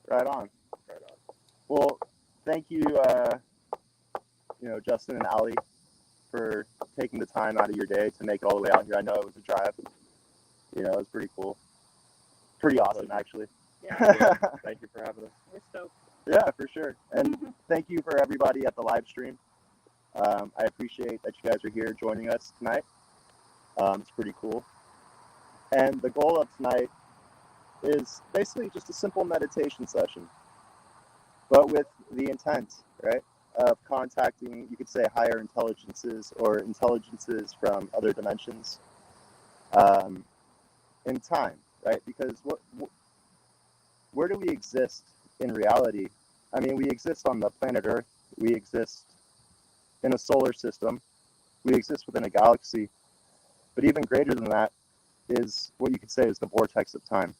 Right on. Right on. Well, thank you, Justin and Allie, for taking the time out of your day to make it all the way out here. I know it was a drive. It was pretty cool. Pretty awesome, actually. Yeah. Thank you for having us. We're stoked. Yeah, for sure. And thank you for everybody at the live stream. I appreciate that you guys are here joining us tonight. It's pretty cool. And the goal of tonight is basically just a simple meditation session, but with the intent, right, of contacting, you could say, higher intelligences or intelligences from other dimensions in time, right? Because where do we exist in reality? I mean, we exist on the planet Earth. We exist in a solar system. We exist within a galaxy. But even greater than that is what you could say is the vortex of time.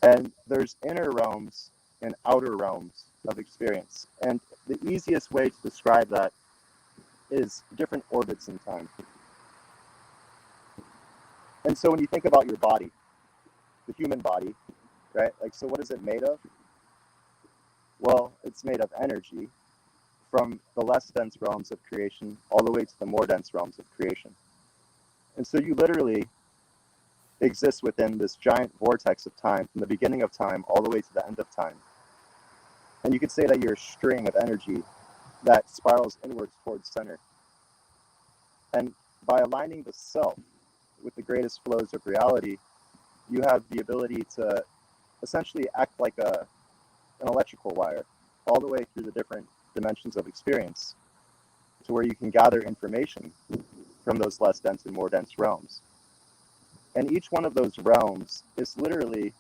And there's inner realms and outer realms of experience. And the easiest way to describe that is different orbits in time. And so when you think about your body, the human body, right? Like, so what is it made of? Well, it's made of energy from the less dense realms of creation all the way to the more dense realms of creation. And so you literally exist within this giant vortex of time, from the beginning of time all the way to the end of time. And you could say that you're a string of energy that spirals inwards towards center. And by aligning the self with the greatest flows of reality, you have the ability to essentially act like an electrical wire all the way through the different dimensions of experience to where you can gather information from those less dense and more dense realms. And each one of those realms is literally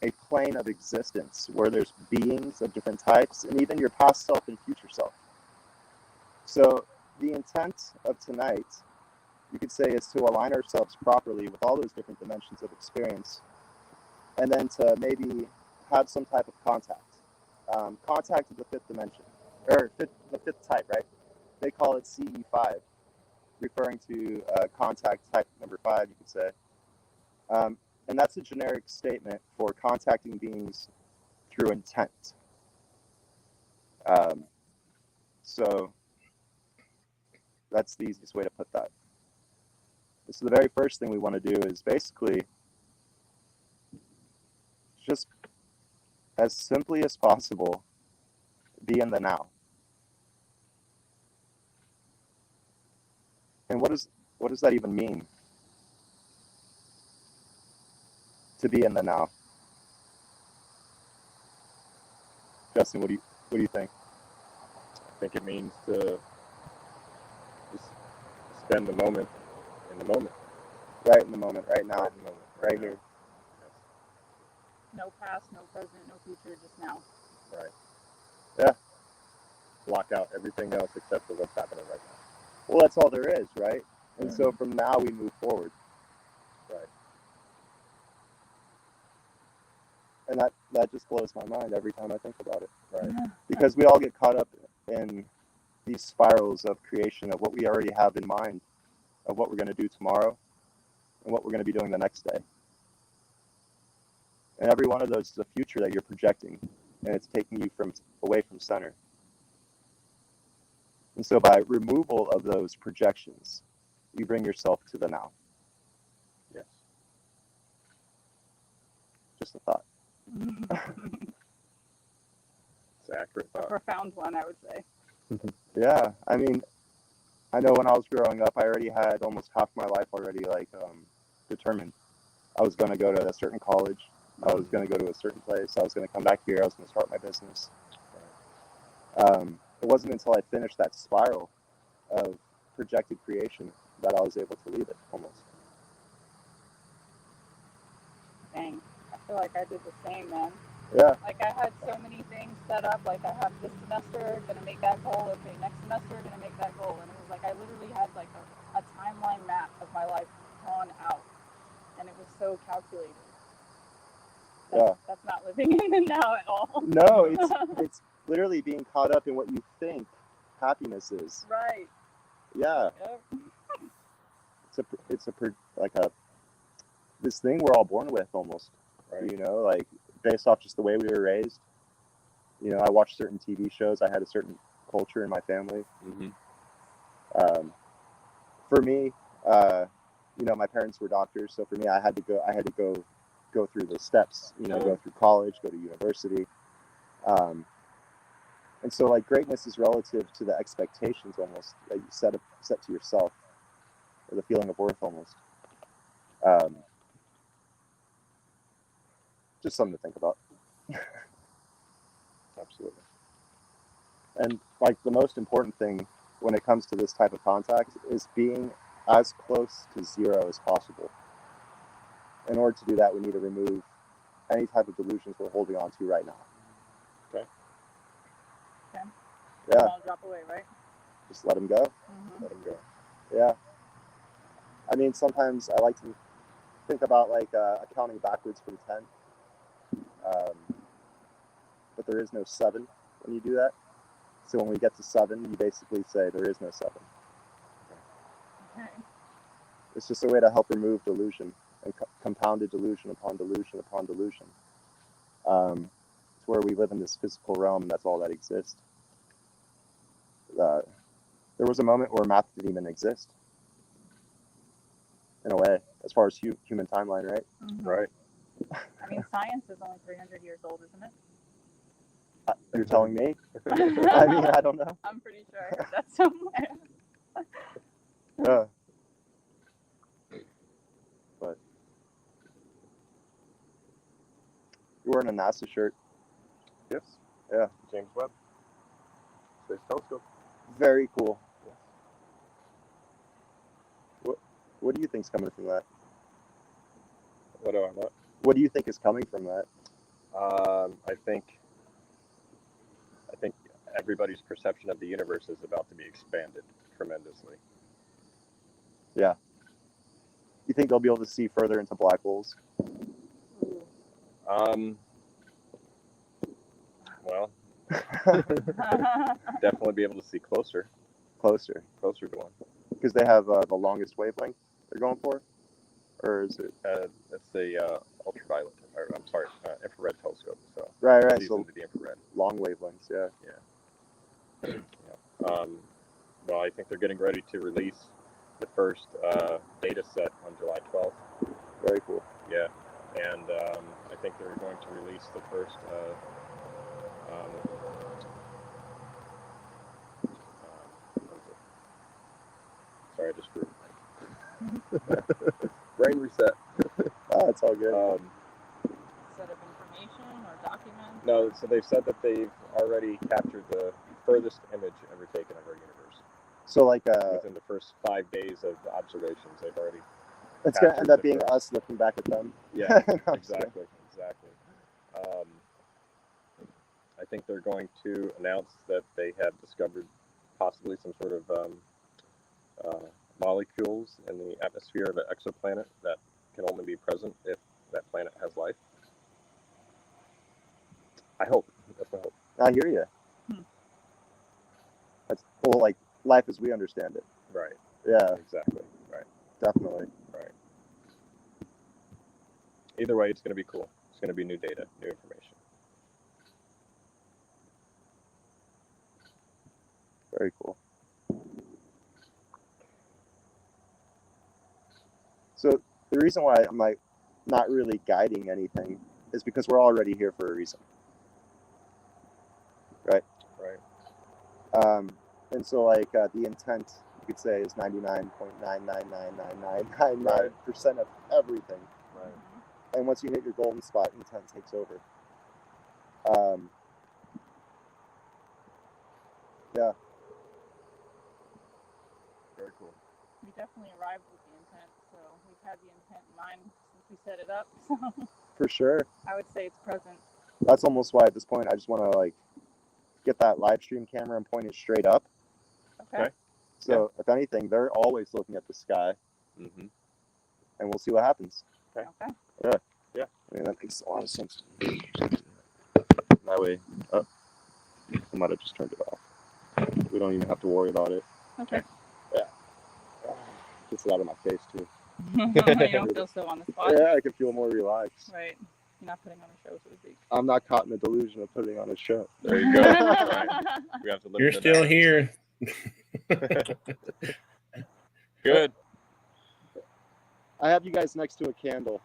a plane of existence where there's beings of different types and even your past self and future self. So the intent of tonight, you could say, is to align ourselves properly with all those different dimensions of experience, and then to maybe have some type of contact. Contact with the fifth dimension, or the fifth type, right? They call it CE5, referring to contact type number 5, you could say. And that's a generic statement for contacting beings through intent. So that's the easiest way to put that. So the very first thing we want to do is basically just as simply as possible be in the now. And what does that even mean? To be in the now. Justin, what do you think? I think it means to just spend the moment in the moment. Right in the moment, right now, in the moment, right here. Yes. No past, no present, no future, just now. Right. Yeah. Block out everything else except for what's happening right now. Well, that's all there is, right? And so from now we move forward. Right. And that just blows my mind every time I think about it. Right. Because we all get caught up in these spirals of creation of what we already have in mind, of what we're going to do tomorrow and what we're going to be doing the next day. And every one of those is a future that you're projecting, and it's taking you away from center. And so by removal of those projections, you bring yourself to the now. Yes. Just a thought. It's an accurate A thought. profound one, I would say. Yeah, I mean, I know when I was growing up, I already had almost half my life already determined. I was going to go to a certain college. I was going to go to a certain place. I was going to come back here. I was going to start my business. It wasn't until I finished that spiral of projected creation that I was able to leave it, almost. Dang. I feel like I did the same, man. Yeah. Like, I had so many things set up. Like, I have this semester, gonna make that goal. Okay, next semester, gonna make that goal. And it was like, I literally had like a timeline map of my life drawn out. And it was so calculated. That's not living in the now at all. No, it's literally being caught up in what you think happiness is. Right. Yeah. Yep. It's this thing we're all born with almost. Right. Like based off just the way we were raised. You know, I watched certain TV shows. I had a certain culture in my family. Mm-hmm. For me, you know, my parents were doctors, so for me, I had to go through the steps. You know, go through college, go to university, and so like greatness is relative to the expectations almost that you set to yourself, or the feeling of worth almost. Just something to think about. Absolutely. And like the most important thing when it comes to this type of contact is being as close to zero as possible. In order to do that, we need to remove any type of delusions we're holding on to right now. Okay. Yeah. I'll drop away, right? Just let them go. Mm-hmm. Let him go. Yeah. I mean, sometimes I like to think about like counting backwards from 10. But there is no 7 when you do that. So when we get to 7, you basically say there is no 7. Okay. It's just a way to help remove delusion and compounded delusion upon delusion upon delusion. It's where we live in this physical realm, and that's all that exists. There was a moment where math didn't even exist, in a way, as far as human timeline, right? Mm-hmm. Right. I mean, science is only 300 years old, isn't it? You're telling me? I mean, I don't know. I'm pretty sure I heard that somewhere. But you're wearing a NASA shirt. Yes. Yeah. James Webb Space Telescope. Very cool. Yes. What do you think's coming from that? What? What do you think is coming from that? I think everybody's perception of the universe is about to be expanded tremendously. Yeah. You think they'll be able to see further into black holes? Well, definitely be able to see closer Closer. to one. Because they have the longest wavelength they're going for? Or is it? It's the ultraviolet, or I'm sorry, infrared telescope. So Right. These So into the infrared. long wavelengths, yeah. Well, I think they're getting ready to release the first data set on July 12th. Very cool. Yeah, and I think they're going to release the first what is it? Sorry, I just grew. Brain reset. Oh, it's all good. Set of information or document? No, so they've said that they've already captured the furthest image ever taken of our universe. So like Within the first 5 days of observations, they've already. it's gonna end up being us looking back at them. Yeah, exactly. I think they're going to announce that they have discovered possibly some sort of molecules in the atmosphere of an exoplanet that can only be present if that planet has life. I hope. That's my hope. I hear you. That's well, like life as we understand it. Right. Yeah, Exactly. Right. definitely. Right. Either way, it's going to be cool. It's going to be new data, new information. Very cool. So the reason why I'm like not really guiding anything is because we're already here for a reason. Right? Right. And so like the intent, you could say, is 99.9999999% of everything. Right. And once you hit your golden spot, intent takes over. Yeah. Very cool. We definitely arrived with the intent, so we've had the intent in mind since we set it up. So For sure. I would say it's present. That's almost why at this point I just want to like get that live stream camera and point it straight up. Okay. So if anything, they're always looking at the sky, Mm-hmm. and we'll see what happens. Okay. Yeah. I mean, that makes a lot of sense. That way, I might have just turned it off. We don't even have to worry about it. Okay. Gets it out of my face too. You don't feel so on the spot. Yeah, I can feel more relaxed. Right. You're not putting on a show, so to speak. I'm not caught in the delusion of putting on a show. There you go. Right. We have to live You're into still that. here. Good. I have you guys next to a candle.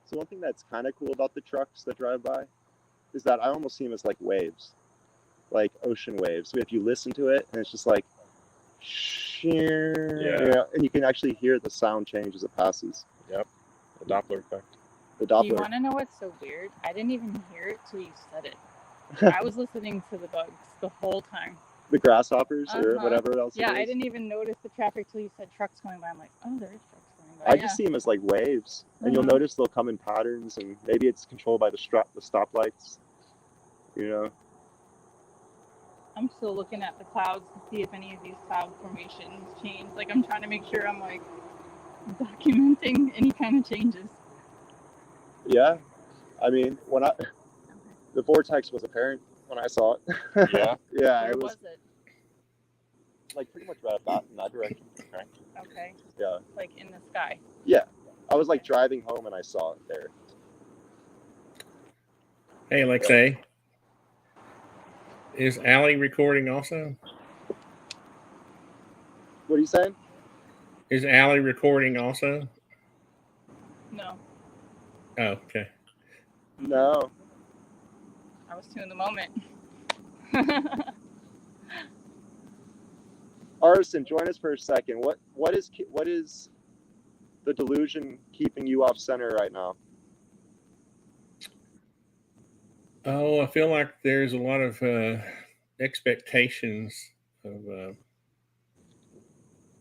So one thing that's kind of cool about the trucks that drive by is that I almost see them as like waves, like ocean waves. So if you listen to it, and it's just like, yeah, and you can actually hear the sound change as it passes. Yep. The Doppler effect. The Do you Doppler. want to know what's so weird? I didn't even hear it till you said it. I was listening to the bugs the whole time. The grasshoppers or Uh-huh. whatever else. Yeah, it I is. didn't even notice the traffic till you said trucks going by. I'm like, oh, there's trucks going by. I just see them as like waves, and you'll Mhm. notice they'll come in patterns, and maybe it's controlled by the stoplights. You know. I'm still looking at the clouds to see if any of these cloud formations change. Like, I'm trying to make sure I'm like documenting any kind of changes. Yeah, I mean, the vortex was apparent when I saw it. Yeah. Yeah, Where it was was it? like pretty much right about in that direction. Okay. Okay. Yeah, Like in the sky. I was like driving home and I saw it there. Hey, Alexei. Is Allie recording also? What are you saying? Is Allie recording also? No, Oh, okay. No. I was too in the moment. Arson, join us for a second. What is the delusion keeping you off center right now? Oh, I feel like there's a lot of expectations of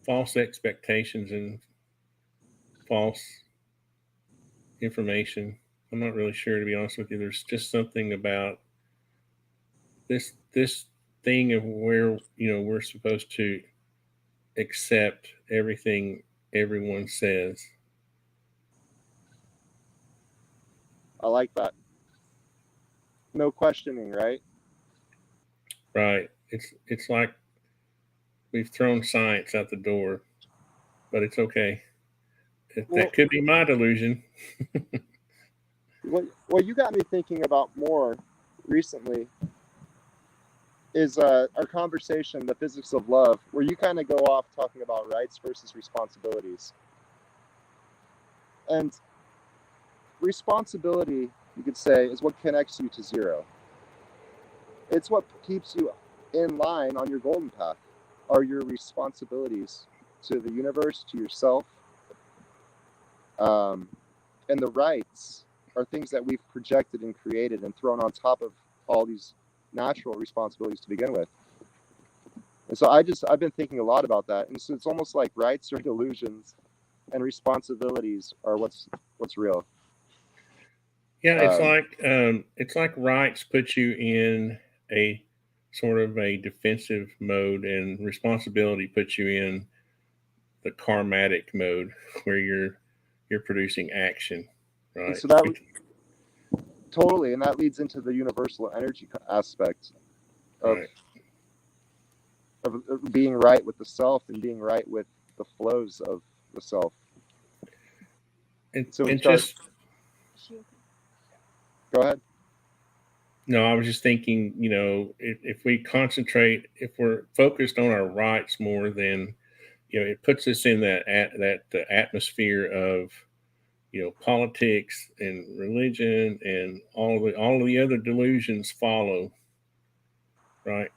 false expectations and false information. I'm not really sure, to be honest with you. There's just something about this thing of where we're supposed to accept everything everyone says. I like that. No questioning, right? Right. It's like we've thrown science out the door, but it's okay. That could be my delusion. What you got me thinking about more recently is our conversation, the physics of love, where you kind of go off talking about rights versus responsibilities. And responsibility, you could say, is what connects you to zero. It's what keeps you in line on your golden path, are your responsibilities to the universe, to yourself. And the rights are things that we've projected and created and thrown on top of all these natural responsibilities to begin with. And so I've been thinking a lot about that. And so it's almost like rights are delusions and responsibilities are what's real. Yeah, it's like rights put you in a sort of a defensive mode, and responsibility puts you in the karmatic mode where you're producing action, right? And so that totally, and that leads into the universal energy aspect of, right. of being right with the self and being right with the flows of the self. And So just go ahead. no, I was just thinking, if we concentrate, if we're focused on our rights more, then it puts us in that atmosphere of politics and religion, and all the other delusions follow, right?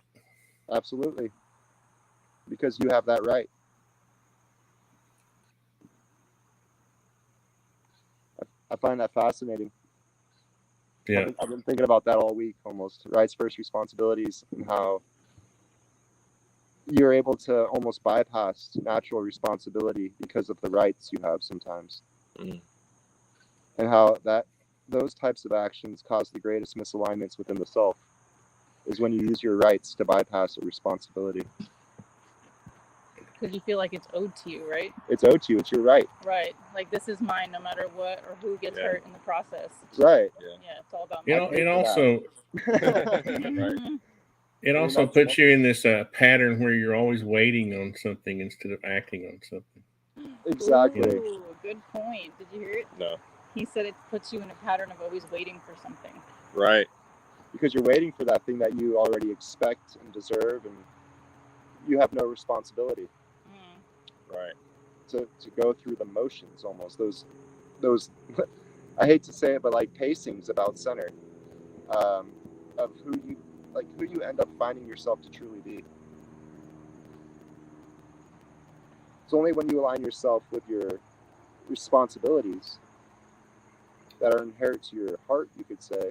Absolutely, because you have that right. I find that fascinating. Yeah, I've been thinking about that all week, almost rights versus responsibilities, and how you're able to almost bypass natural responsibility because of the rights you have sometimes. Mm. And how those types of actions cause the greatest misalignments within the self is when you use your rights to bypass a responsibility. Because you feel like it's owed to you, right? It's owed to you. It's your right. Right. Like, this is mine no matter what or who gets hurt in the process. Right. Yeah, it's all about You me. know, it also Right. it also puts you in this pattern where you're always waiting on something instead of acting on something. Exactly. Ooh, good point. Did you hear it? No. He said it puts you in a pattern of always waiting for something. Right. Because you're waiting for that thing that you already expect and deserve, and you have no responsibility. Right. To go through the motions, almost those I hate to say it, but like pacings about center, of who you end up finding yourself to truly be. It's only when you align yourself with your responsibilities that are inherent to your heart, you could say,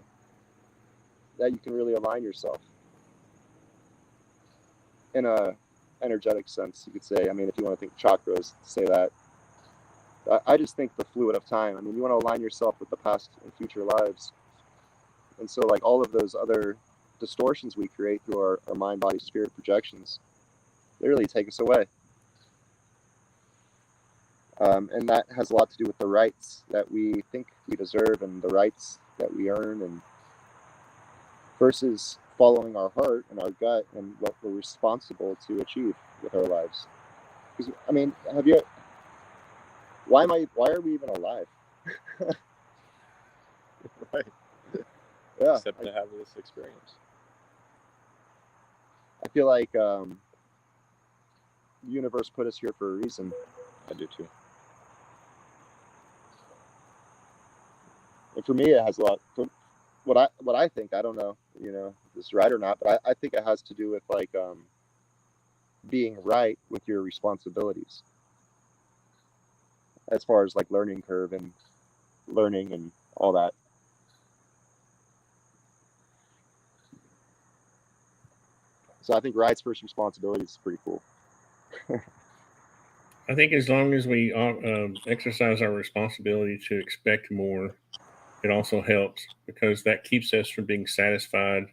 that you can really align yourself in a energetic sense, you could say. I mean, if you want to think chakras, say that. I just think the fluid of time. I mean, you want to align yourself with the past and future lives. And so, like, all of those other distortions we create through our mind, body, spirit projections, they really take us away. And that has a lot to do with the rights that we think we deserve and the rights that we earn, and versus following our heart and our gut and what we're responsible to achieve with our lives. Because, I mean, why are we even alive? Right. Yeah. Except to have this experience. I feel like the universe put us here for a reason. I do too. And for me, it has a lot. What I think, I don't know, if this is right or not, but I think it has to do with like being right with your responsibilities, as far as like learning curve and learning and all that. So I think rights versus responsibilities is pretty cool. I think as long as we exercise our responsibility to expect more, it also helps, because that keeps us from being satisfied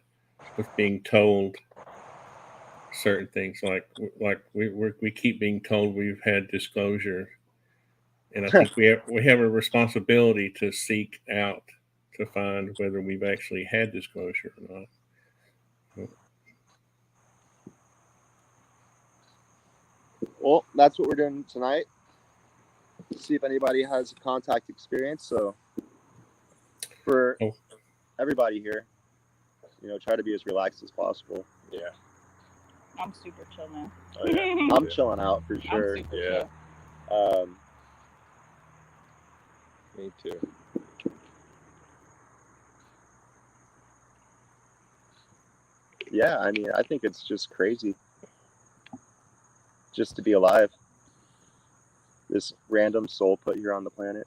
with being told certain things. Like we keep being told we've had disclosure, and I think we have a responsibility to seek out to find whether we've actually had disclosure or not. Well, that's what we're doing tonight. See if anybody has a contact experience. So for everybody here, try to be as relaxed as possible. Yeah. I'm super chill now. Oh, yeah. I'm chilling out for sure. I'm super chill. Me too. Yeah, I mean, I think it's just crazy just to be alive. This random soul put here on the planet.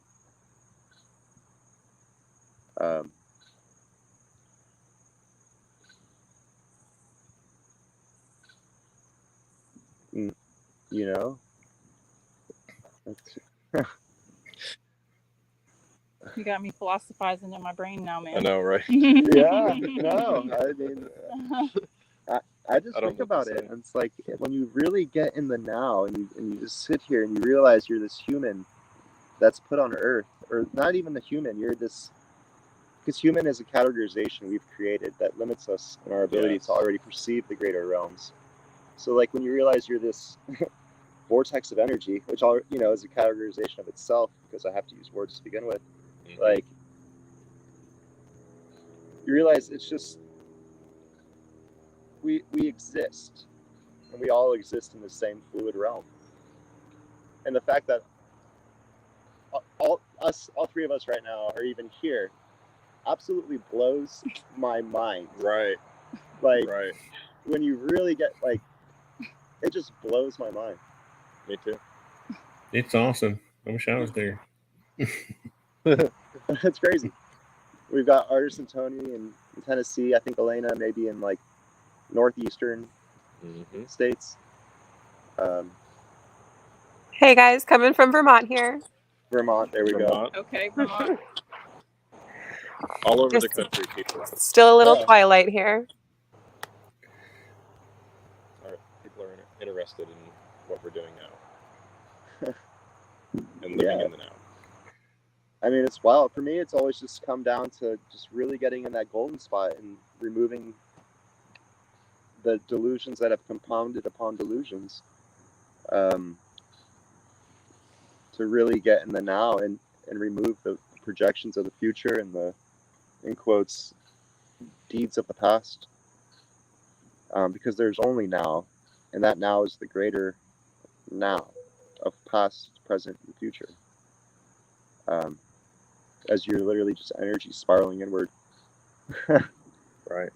You got me philosophizing in my brain now, man. I know, right? Yeah, no, I mean, I just think about it, and it's like when you really get in the now, and you just sit here and you realize you're this human that's put on Earth, or not even the human, you're this, because human is a categorization we've created that limits us in our ability to already perceive the greater realms. So like when you realize you're this vortex of energy, which is a categorization of itself, because I have to use words to begin with. Like, you realize it's just we exist, and we all exist in the same fluid realm. And the fact that all three of us right now are even here absolutely blows my mind. Right. Like, right. When you really get, like, it just blows my mind. Me too. It's awesome. I wish I was there. It's crazy. We've got artists in Tony in Tennessee. I think Elena maybe in like northeastern states. Hey guys, coming from Vermont here. Vermont, there we go. Okay, Vermont. All over Just the country, people. Still a little twilight here. People are interested in what we're doing now and living in the now. I mean, it's wild. For me, it's always just come down to just really getting in that golden spot and removing the delusions that have compounded upon delusions, to really get in the now and remove the projections of the future and the, in quotes, deeds of the past. Because there's only now, and that now is the greater now of past, present, and future. As you're literally just energy spiraling inward. Right.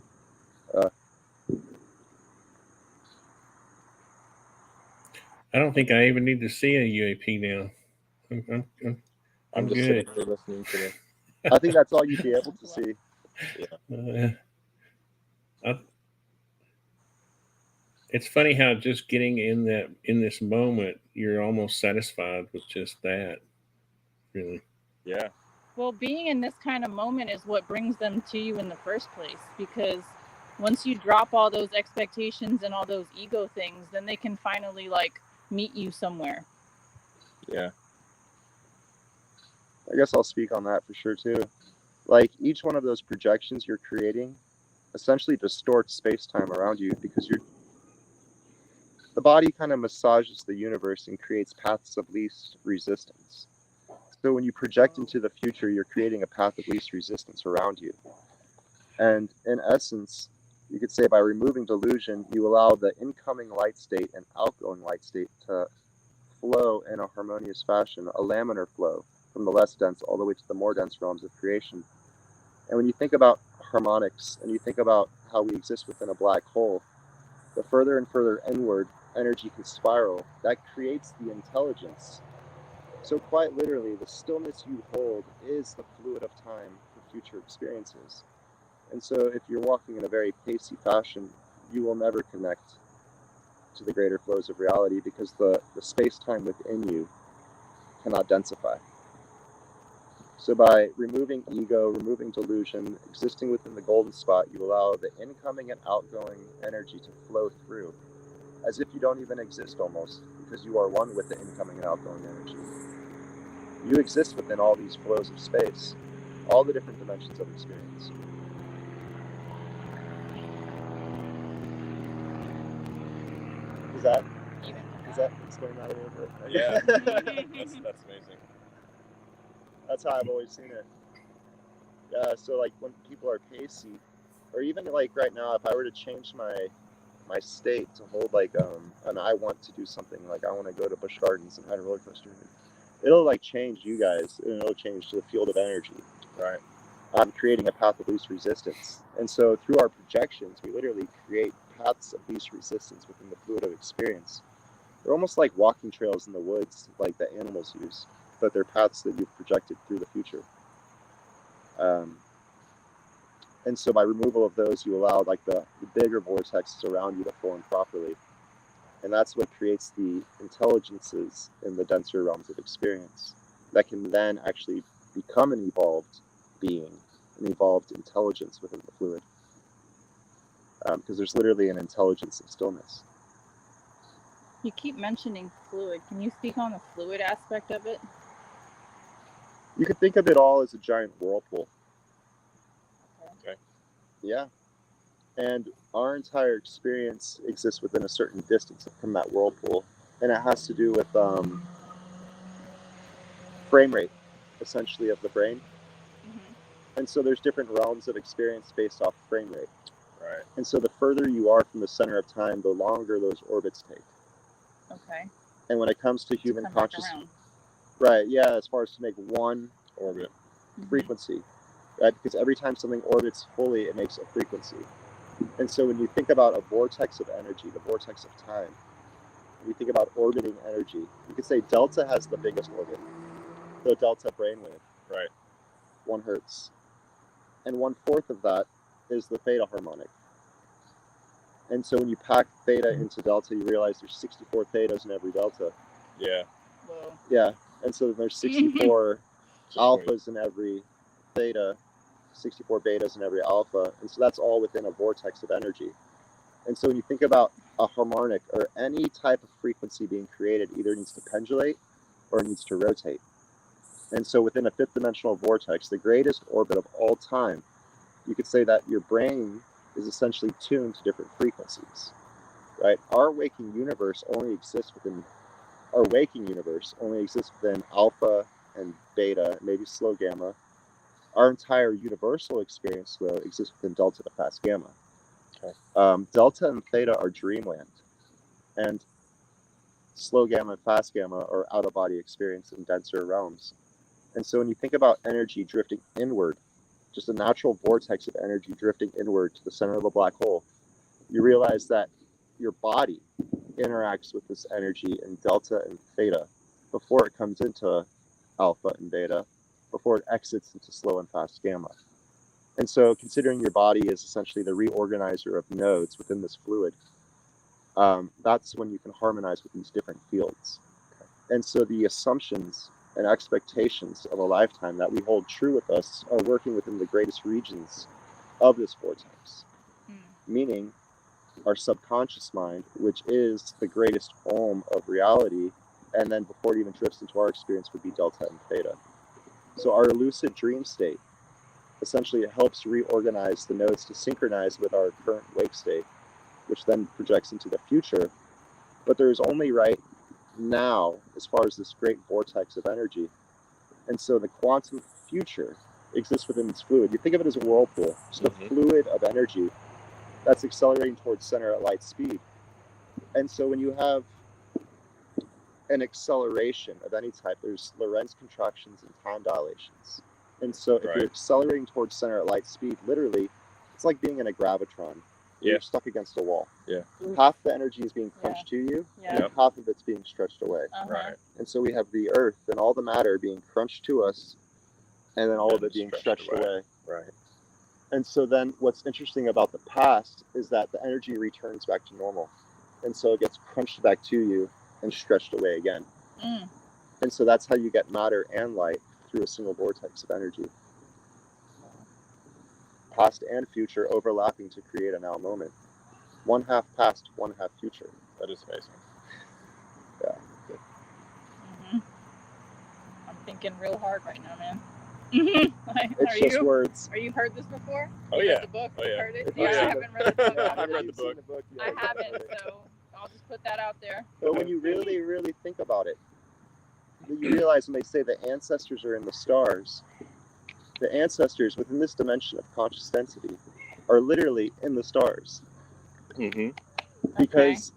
I don't think I even need to see a UAP now. I'm just good. sitting here listening to this. I think that's all you'd be able to see. It's funny how just getting in this moment, you're almost satisfied with just that. Really. Yeah. Well, being in this kind of moment is what brings them to you in the first place, because once you drop all those expectations and all those ego things, then they can finally like meet you somewhere. Yeah. I guess I'll speak on that for sure too. Like each one of those projections you're creating essentially distorts space-time around you, because the body kind of massages the universe and creates paths of least resistance. So when you project into the future, you're creating a path of least resistance around you. And in essence, you could say by removing delusion, you allow the incoming light state and outgoing light state to flow in a harmonious fashion, a laminar flow from the less dense all the way to the more dense realms of creation. And when you think about harmonics and you think about how we exist within a black hole, the further and further inward energy can spiral, that creates the intelligence. So quite literally, the stillness you hold is the fluid of time for future experiences. And so if you're walking in a very pacey fashion, you will never connect to the greater flows of reality, because the space-time within you cannot densify. So by removing ego, removing delusion, existing within the golden spot, you allow the incoming and outgoing energy to flow through, as if you don't even exist almost, because you are one with the incoming and outgoing energy. You exist within all these flows of space, all the different dimensions of experience. Does that explain that a little bit? Yeah. That's amazing. That's how I've always seen it. Yeah, so like when people are pacey, or even like right now, if I were to change my state to hold like and I want to do something, like I want to go to Busch Gardens and ride a roller coaster, it'll like change you guys, and it'll change to the field of energy. Right. Creating a path of least resistance. And so through our projections, we literally create paths of least resistance within the fluid of experience. They're almost like walking trails in the woods, like the animals use, but they're paths that you've projected through the future. And so by removal of those, you allow like the bigger vortexes around you to form properly. And that's what creates the intelligences in the denser realms of experience that can then actually become an evolved being, an evolved intelligence within the fluid. Because there's literally an intelligence of stillness. You keep mentioning fluid. Can you speak on the fluid aspect of it? You could think of it all as a giant whirlpool. Okay. Yeah. And our entire experience exists within a certain distance from that whirlpool. And it has to do with frame rate, essentially, of the brain. Mm-hmm. And so there's different realms of experience based off frame rate. Right. And so the further you are from the center of time, the longer those orbits take. Okay. And when it comes to human consciousness, right, yeah, as far as to make one orbit frequency, right? Because every time something orbits fully, it makes a frequency. And so when you think about a vortex of energy, the vortex of time, when you think about orbiting energy, you could say delta has the biggest orbit, the delta brainwave, right? 1 hertz. And 1/4 of that is the theta harmonic. And so when you pack theta into delta, you realize there's 64 thetas in every delta. Yeah. Whoa. Yeah. And so there's 64 alphas in every theta, 64 betas in every alpha. And so that's all within a vortex of energy. And so when you think about a harmonic or any type of frequency being created either needs to pendulate or needs to rotate. And so within a fifth dimensional vortex, the greatest orbit of all time, you could say that your brain is essentially tuned to different frequencies, right? Our waking universe only exists within alpha and beta, maybe slow gamma. Our entire universal experience, though, exists within delta to fast gamma. Okay. Delta and theta are dreamland, and slow gamma and fast gamma are out-of-body experience in denser realms. And so when you think about energy drifting inward, just a natural vortex of energy drifting inward to the center of a black hole, you realize that your body interacts with this energy in delta and theta before it comes into alpha and beta, before it exits into slow and fast gamma. And so considering your body is essentially the reorganizer of nodes within this fluid, that's when you can harmonize with these different fields. And so the assumptions and expectations of a lifetime that we hold true with us are working within the greatest regions of this vortex, meaning our subconscious mind, which is the greatest ohm of reality, and then before it even drifts into our experience would be delta and theta. So our lucid dream state, essentially it helps reorganize the nodes to synchronize with our current wake state, which then projects into the future. But there's only right now as far as this great vortex of energy. And so the quantum future exists within this fluid. You think of it as a whirlpool, just a fluid of energy that's accelerating towards center at light speed. And so when you have an acceleration of any type, there's Lorentz contractions and time dilations. And so if you're accelerating towards center at light speed, literally, it's like being in a gravitron. You're stuck against a wall. Yeah. Half the energy is being crunched to you, and half of it's being stretched away. Right. And so we have the earth and all the matter being crunched to us, and then all of it being stretched away. Right. And so then what's interesting about the past is that the energy returns back to normal. And so it gets crunched back to you and stretched away again. And so that's how you get matter and light through a single vortex of energy. Past and future overlapping to create a now moment. One half past, one half future. That is amazing. Yeah. I'm thinking real hard right now, man. It's just words. Are you heard this before? Oh, You yeah. read the book? Oh, yeah. Heard it? Oh, yeah. I haven't read the book. I've read the book. I haven't, so I'll just put that out there. But when you really, really think about it, you realize when they say the ancestors are in the stars, the ancestors within this dimension of conscious density are literally in the stars. Because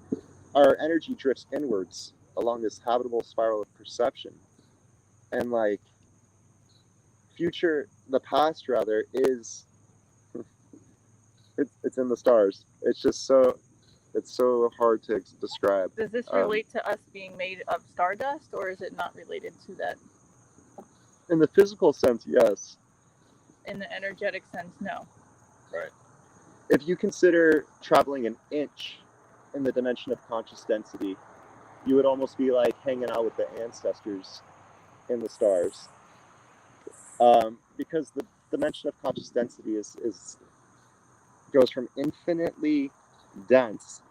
our energy drifts inwards along this habitable spiral of perception. And like the past rather is, it's in the stars. It's just it's so hard to describe. Does this relate to us being made of stardust, or is it not related to that? In the physical sense, yes. In the energetic sense, no. Right. If you consider traveling an inch in the dimension of conscious density, you would almost be like hanging out with the ancestors in the stars. Because the dimension of conscious density goes from infinitely dense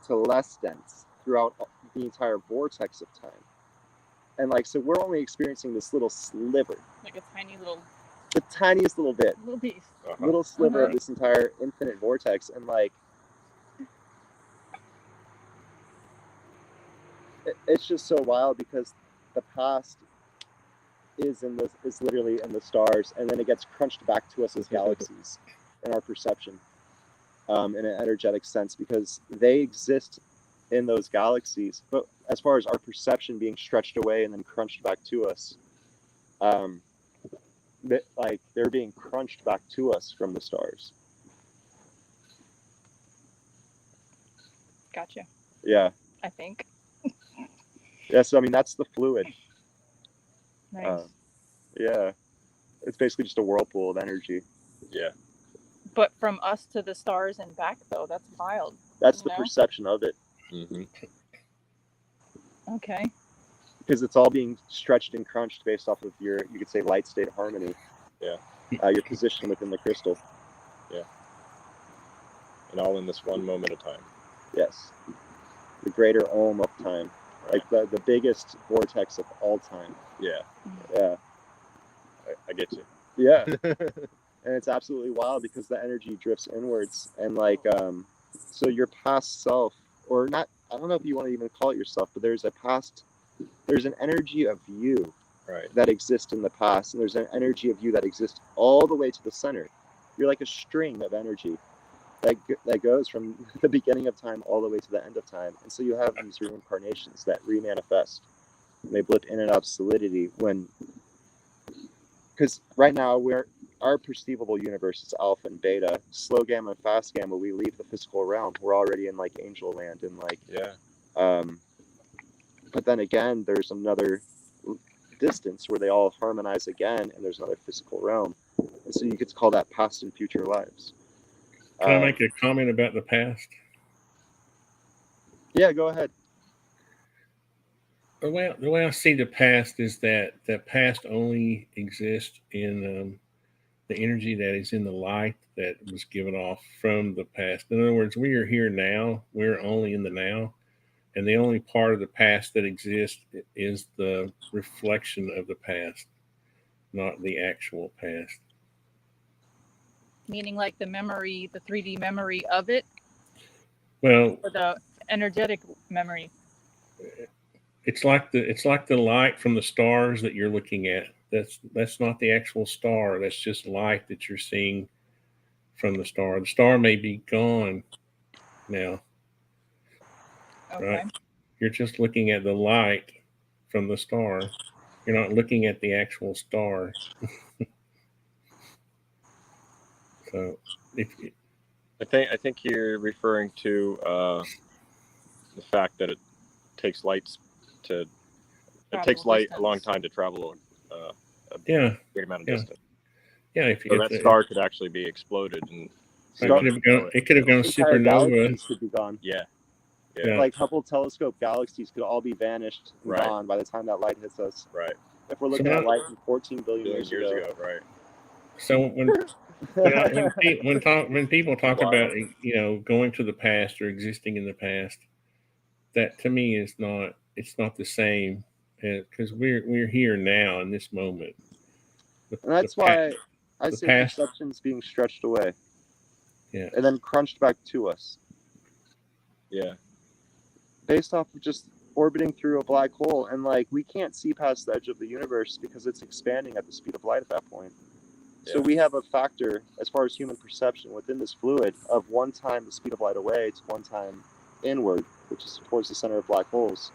to less dense throughout the entire vortex of time. And like, so we're only experiencing this little sliver. Like a tiny little... The tiniest little bit. Little piece. Little sliver of this entire infinite vortex. And like, it's just so wild because the past is literally in the stars, and then it gets crunched back to us as galaxies in our perception, in an energetic sense, because they exist in those galaxies. But as far as our perception being stretched away and then crunched back to us, like they're being crunched back to us from the stars. Gotcha. Yeah. I think. Yeah, so I mean that's the fluid. Nice. Yeah. It's basically just a whirlpool of energy. Yeah. But from us to the stars and back, though, that's wild. That's the perception of it. Okay. Because it's all being stretched and crunched based off of you could say, light state harmony. Yeah. Your position within the crystal. Yeah. And all in this one moment of time. Yes. The greater ohm of time. Like the biggest vortex of all time. Yeah. Yeah. I get you. Yeah. And it's absolutely wild because the energy drifts inwards, and like so your past self, or not, I don't know if you want to even call it yourself, but there's an energy of you that exists in the past, and there's an energy of you that exists all the way to the center. You're like a string of energy that goes from the beginning of time all the way to the end of time. And so you have these reincarnations that remanifest, and they blip in and out of solidity because right now our perceivable universe is alpha and beta. Slow gamma and fast gamma, we leave the physical realm. We're already in like angel land, and like but then again, there's another distance where they all harmonize again, and there's another physical realm, and so you could call that past and future lives. Can I make a comment about the past? Yeah, go ahead. The way I see the past is that the past only exists in the energy that is in the light that was given off from the past. In other words, we are here now. We're only in the now. And the only part of the past that exists is the reflection of the past, not the actual past. Meaning like the memory, the 3D memory of it? Well, or the energetic memory? It's like the light from the stars that you're looking at. That's not the actual star. That's just light that you're seeing from the star. The star may be gone now. Okay. Right? You're just looking at the light from the star. You're not looking at the actual star. So, I think you're referring to the fact that it takes light a long time to travel a great amount of distance. Yeah, so that star could actually be exploded, and it could have gone supernova. Could be gone. Yeah. Like Hubble telescope galaxies could all be vanished and gone by the time that light hits us. Right. If we're looking at light from 14 billion years ago. Right. So when people talk about going to the past or existing in the past, that to me is not the same, because we're here now in this moment. And that's why I say perception's being stretched away. Yeah. And then crunched back to us. Yeah. Based off of just orbiting through a black hole, and like we can't see past the edge of the universe because it's expanding at the speed of light at that point. So we have a factor as far as human perception within this fluid of 1 time the speed of light away to 1 time inward, which is towards the center of black holes.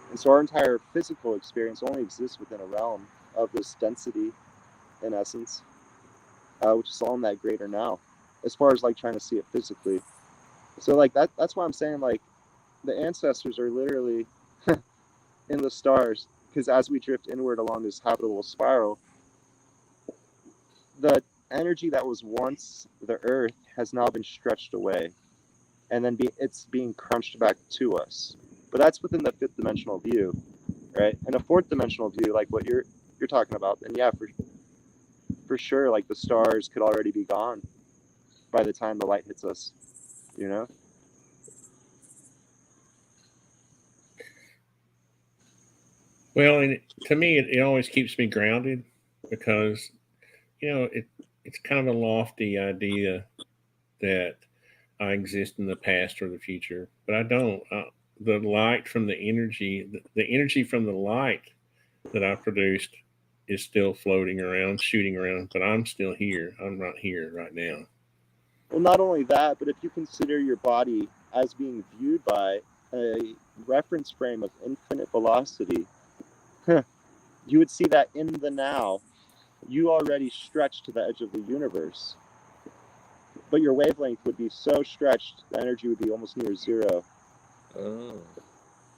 And so our entire physical experience only exists within a realm of this density, in essence, which is all in that greater now, as far as like trying to see it physically. So like that's why I'm saying like the ancestors are literally in the stars, because as we drift inward along this habitable spiral, the energy that was once the earth has now been stretched away, and then it's being crunched back to us. But that's within the 5th dimensional view, right? And a 4th dimensional view, like what you're talking about, then yeah, for sure, like the stars could already be gone by the time the light hits us, you know? Well, and to me, it always keeps me grounded, because it's kind of a lofty idea that I exist in the past or the future, but I don't. The light from the energy from the light that I produced is still floating around, shooting around, but I'm still here. I'm not here right now. Well, not only that, but if you consider your body as being viewed by a reference frame of infinite velocity, you would see that in the now, you already stretched to the edge of the universe. But your wavelength would be so stretched, the energy would be almost near zero. Oh,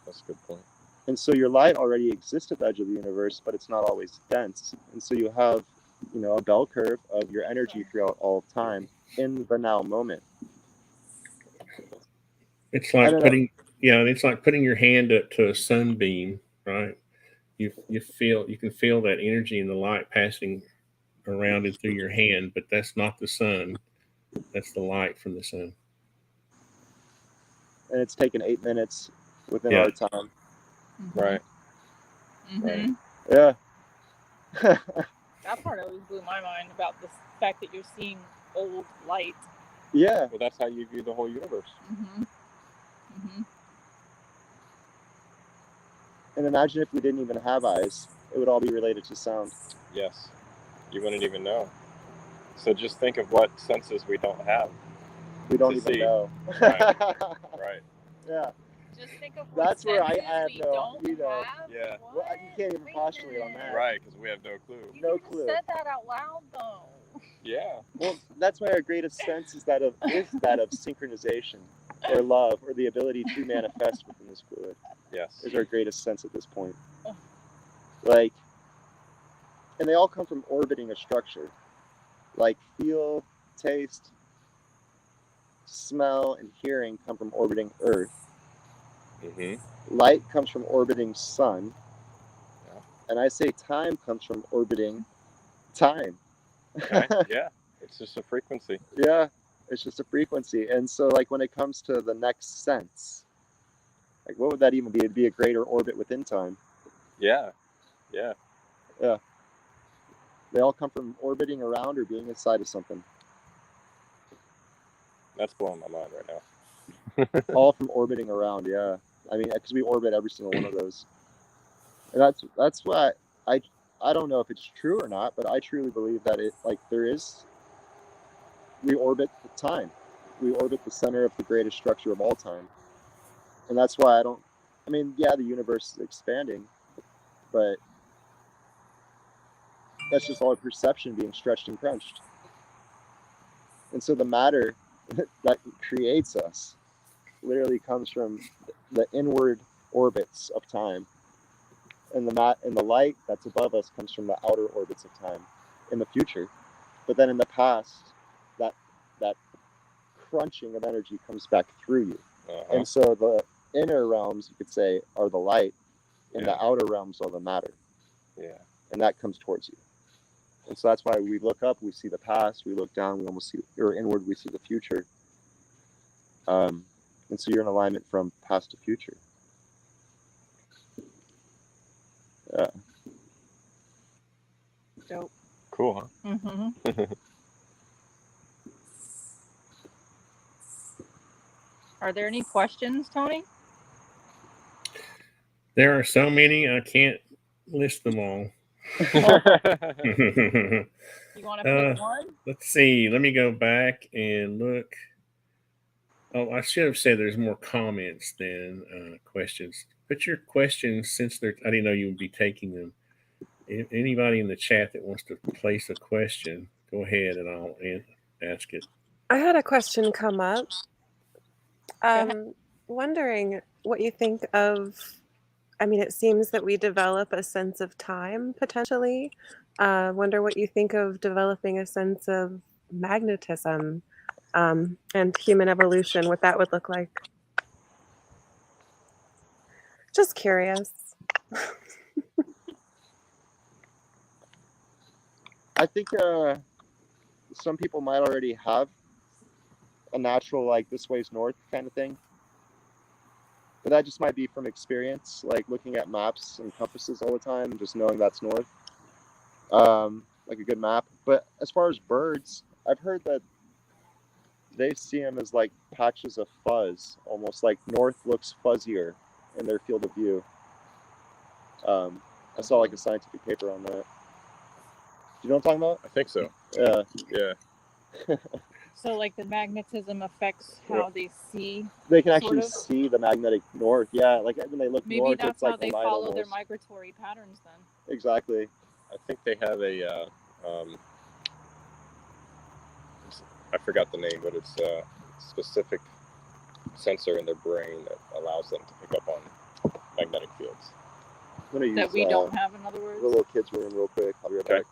that's a good point. And so your light already exists at the edge of the universe, but it's not always dense. And so you have, a bell curve of your energy throughout all of time in the now moment. It's like putting your hand up to a sunbeam, right? You can feel that energy and the light passing around and through your hand, but that's not the sun. That's the light from the sun. and it's taken 8 minutes within Yeah. our time. Right. Mm-hmm. Yeah. That part always blew my mind about the fact that you're seeing old light. Yeah. Well, that's how you view the whole universe. Mm-hmm. Mm-hmm. And imagine if we didn't even have eyes, it would all be related to sound. Yes. You wouldn't even know. So just think of what senses we don't have. We don't To even see. know. Right. Right. Yeah. Just think of what That's where I senses have we no, don't you know. have. Yeah. Well, you can't even postulate on that. Right, because we have no clue. You No even clue. said that out loud, though. Yeah. Well, that's why our greatest sense is that of synchronization or love or the ability to manifest within this fluid Yes. is our greatest sense at this point. Like, and they all come from orbiting a structure. Like feel, taste, smell, and hearing come from orbiting Earth. Mm-hmm. Light comes from orbiting sun. Yeah. And I say time comes from orbiting time. Okay. Yeah. It's just a frequency. Yeah, it's just a frequency. And so like when it comes to the next sense, like what would that even be? It'd be a greater orbit within time. Yeah. Yeah. Yeah. They all come from orbiting around or being inside of something. That's blowing my mind right now. All from orbiting around, yeah. I mean, because we orbit every single one of those. And that's why I don't know if it's true or not, but I truly believe that we orbit the time. We orbit the center of the greatest structure of all time. And that's why the universe is expanding, but that's just all our perception being stretched and crunched. And so the matter that creates us literally comes from the inward orbits of time. And the light that's above us comes from the outer orbits of time in the future. But then in the past, that crunching of energy comes back through you. Uh-huh. And so the inner realms, you could say, are the light, and the outer realms are the matter. Yeah. And that comes towards you. And so that's why we look up, we see the past, we look down, we almost see, or inward, we see the future. And so you're in alignment from past to future. Yeah. Dope. Cool, huh? Mm-hmm. Are there any questions, Tony? There are so many, I can't list them all. You want to pick one? Let's see. Let me go back and look. Oh, I should have said there's more comments than questions. Put your questions, since I didn't know you would be taking them. Anybody in the chat that wants to place a question, go ahead and I'll ask it. I had a question come up. Wondering what you think of, it seems that we develop a sense of time potentially. Wonder what you think of developing a sense of magnetism and human evolution, what that would look like. Just curious. I think some people might already have a natural, like, this way's north kind of thing. But that just might be from experience, like looking at maps and compasses all the time and just knowing that's north. Like a good map. But as far as birds, I've heard that they see them as like patches of fuzz, almost like north looks fuzzier in their field of view. I saw like a scientific paper on that. Do you know what I'm talking about? I think so. Yeah. Yeah. So, like, the magnetism affects how they see. They can actually see the magnetic north. Yeah, like when they look Maybe north, that's it's like how they the light follow their almost. migratory patterns then. Exactly. I think they have a, I forgot the name, but it's a specific sensor in their brain that allows them to pick up on magnetic fields. I'm gonna use, That we don't have, in other words? the little kids' room real quick. I'll be right back.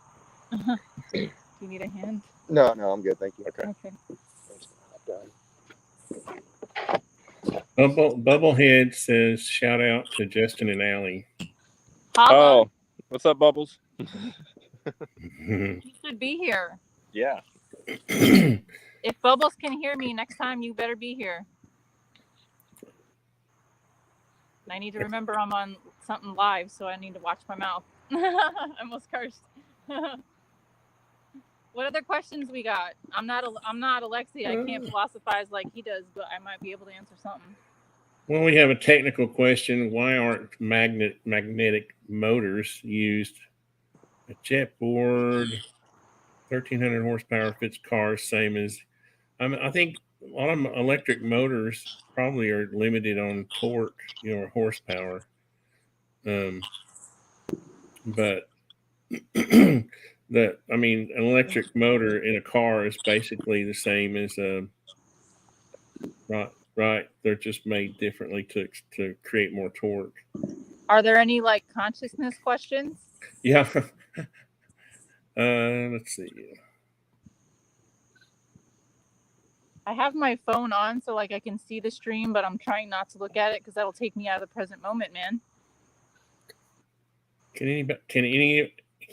Do you need a hand? No, I'm good. Thank you. Okay. Okay. I'm just gonna hop down. Bubblehead says, shout out to Justin and Allie. Oh, what's up, Bubbles? You should be here. Yeah. If Bubbles can hear me next time, you better be here. I need to remember I'm on something live, so I need to watch my mouth. I almost cursed. What other questions we got? I'm not Alexei. I can't philosophize like he does, but I might be able to answer something. Well, we have a technical question. Why aren't magnetic motors used? A jet board, 1,300 horsepower fits cars, same as. I think a lot of electric motors probably are limited on torque, or horsepower. But an electric motor in a car is basically the same as a. Right. They're just made differently to create more torque. Are there any like consciousness questions? Yeah. Let's see. I have my phone on so like I can see the stream, but I'm trying not to look at it because that'll take me out of the present moment, man. Can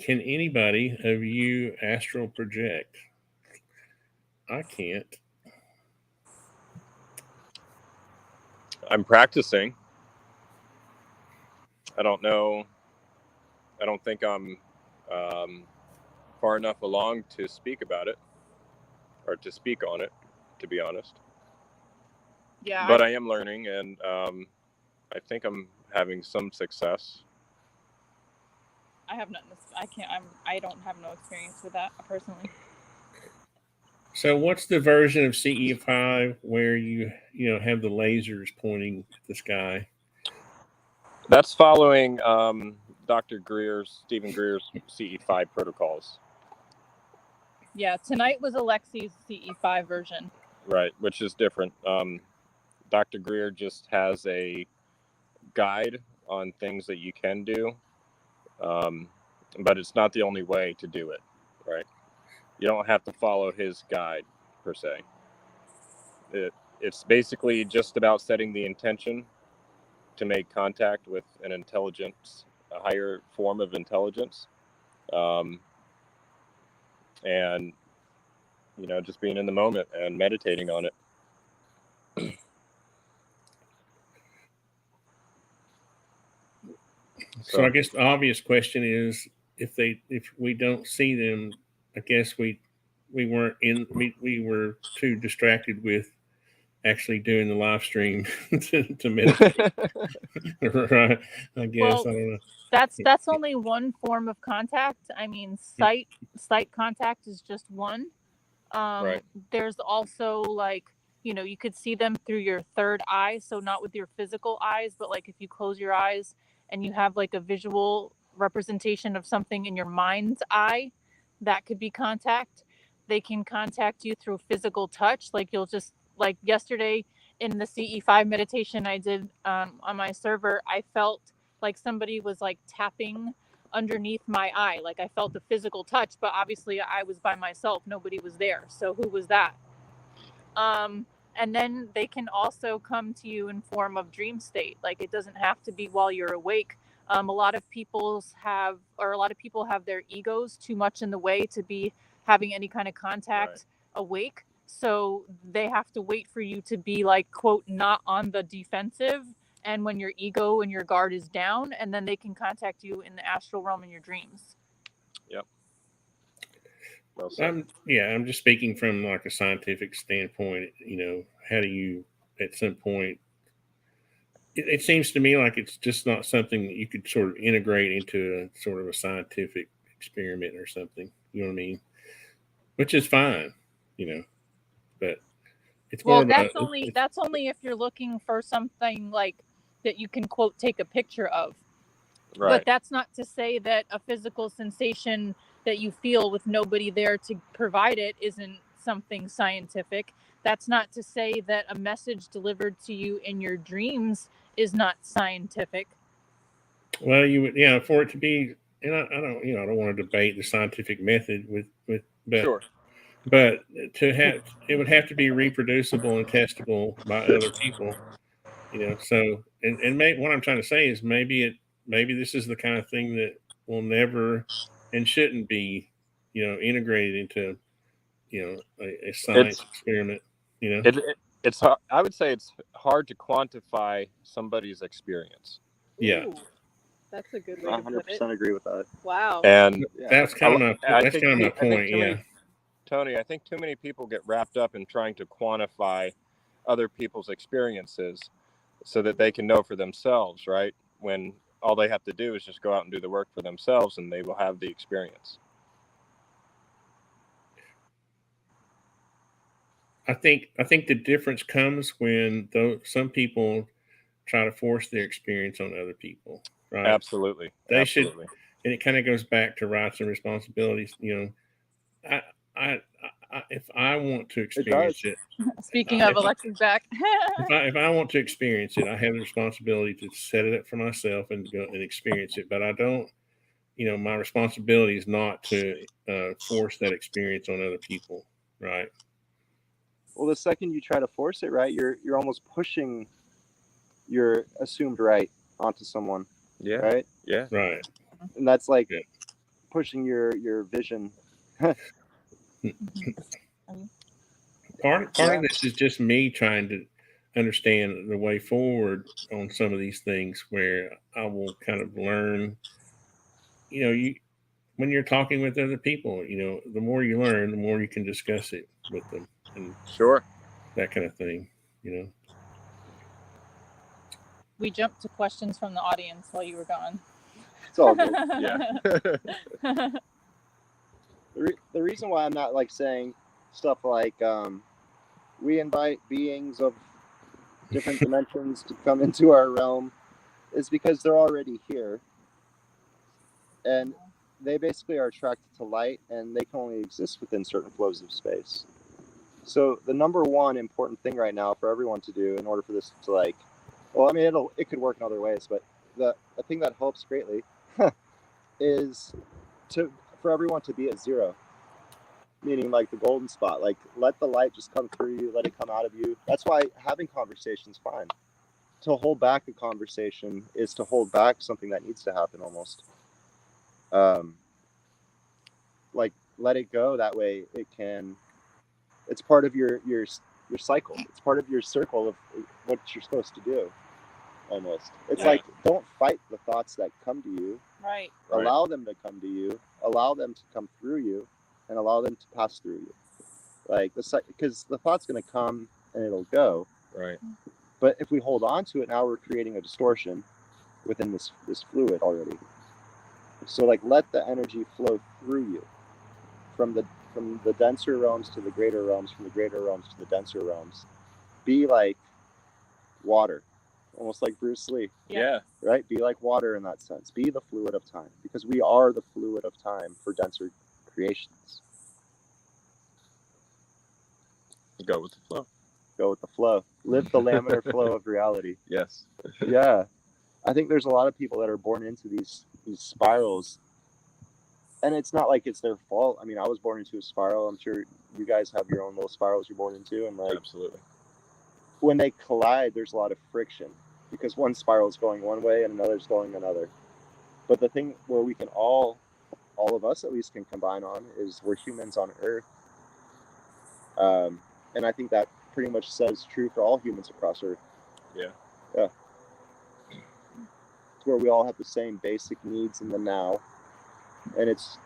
anybody of you astral project? I can't. I'm practicing. I don't know. I don't think I'm far enough along to speak about it or to speak on it, to be honest. Yeah. But I am learning, and I think I'm having some success. I have nothing. I don't have no experience with that personally. So, what's the version of CE5 where you have the lasers pointing at the sky? That's following Stephen Greer's CE5 protocols. Yeah, tonight was Alexei's CE5 version. Right, which is different. Dr. Greer just has a guide on things that you can do, but it's not the only way to do it, right? You don't have to follow his guide, per se. It's basically just about setting the intention to make contact with an intelligence, a higher form of intelligence, and just being in the moment and meditating on it. So I guess the obvious question is, if we don't see them, I guess we were too distracted with actually doing the live stream to meditate. Right. I guess. Well, I don't know. That's only one form of contact. I mean, sight contact is just one. Right. There's also like, you could see them through your third eye, so not with your physical eyes, but like if you close your eyes and you have like a visual representation of something in your mind's eye, that could be contact. They can contact you through physical touch. Like you'll just, like yesterday in the CE5 meditation I did on my server, I felt like somebody was like tapping underneath my eye. Like I felt a physical touch, but obviously I was by myself. Nobody was there. So who was that? And then they can also come to you in form of dream state. Like it doesn't have to be while you're awake. A lot of people have their egos too much in the way to be having any kind of contact awake. So they have to wait for you to be like, quote, not on the defensive. And when your ego and your guard is down, and then they can contact you in the astral realm in your dreams. Yep. Well said. I'm just speaking from like a scientific standpoint. How do you, at some point, it seems to me like it's just not something that you could sort of integrate into a sort of a scientific experiment or something. You know what I mean? Which is fine, but it's more that's only if you're looking for something like that you can, quote, take a picture of. Right. But that's not to say that a physical sensation that you feel with nobody there to provide it isn't something scientific. That's not to say that a message delivered to you in your dreams is not scientific. Well, you would, for it to be, and I don't want to debate the scientific method but sure. But it would have to be reproducible and testable by other people, So, and what I'm trying to say is maybe this is the kind of thing that will never and shouldn't be, integrated into, a science experiment. I would say it's hard to quantify somebody's experience. Yeah. Ooh, that's a good way I to put it. 100% agree with that. Wow. And Yeah. That's kind of my I that's think kind of my I think point. too Yeah. many, Tony, I think too many people get wrapped up in trying to quantify other people's experiences so that they can know for themselves, right? When all they have to do is just go out and do the work for themselves, and they will have the experience. I think the difference comes when some people try to force their experience on other people, right? Absolutely. They Absolutely. should, and it kind of goes back to rights and responsibilities. You know, I if I want to experience it, Speaking of Alexei's back. if I want to experience it, I have the responsibility to set it up for myself and go and experience it. But I don't, you know, my responsibility is not to force that experience on other people, right? Well, the second you try to force it, right, you're almost pushing your assumed right onto someone, Yeah. right? Yeah. Right. And that's like Yeah. pushing your vision. Part of this is just me trying to understand the way forward on some of these things, where I will kind of learn. You know, when you're talking with other people, you know, the more you learn, the more you can discuss it with them and Sure. that kind of thing. You know. We jumped to questions from the audience while you were gone. It's all good. Yeah. The reason why I'm not like saying stuff like we invite beings of different dimensions to come into our realm is because they're already here, and they basically are attracted to light, and they can only exist within certain flows of space. So the number one important thing right now for everyone to do in order for this to like, well, I mean, it could work in other ways, but the thing that helps greatly is for everyone to be at zero, meaning like the golden spot. Like, let the light just come through you, let it come out of you. That's why having conversations fine. To hold back a conversation is to hold back something that needs to happen almost. Like, let it go. That way it can, it's part of your cycle. It's part of your circle of what you're supposed to do almost. It's like, don't fight the thoughts that come to you. Right. Allow them to come to you, allow them to come through you, and allow them to pass through you. Like, because the thought's going to come and it'll go. Right. But if we hold on to it, now we're creating a distortion within this fluid already. So like, let the energy flow through you from the denser realms to the greater realms, from the greater realms to the denser realms. Be like water, almost like Bruce Lee. Yeah. Right? Be like water in that sense. Be the fluid of time, because we are the fluid of time for denser creations. Go with the flow. Go with the flow. Live the laminar flow of reality. Yes. Yeah. I think there's a lot of people that are born into these spirals, and it's not like it's their fault. I mean, I was born into a spiral. I'm sure you guys have your own little spirals you're born into, and like, absolutely, when they collide, there's a lot of friction because one spiral is going one way and another's going another. But the thing where we can all of us at least can combine on is we're humans on Earth, and I think that pretty much says true for all humans across Earth. Yeah. Yeah. It's where we all have the same basic needs in the now, and it's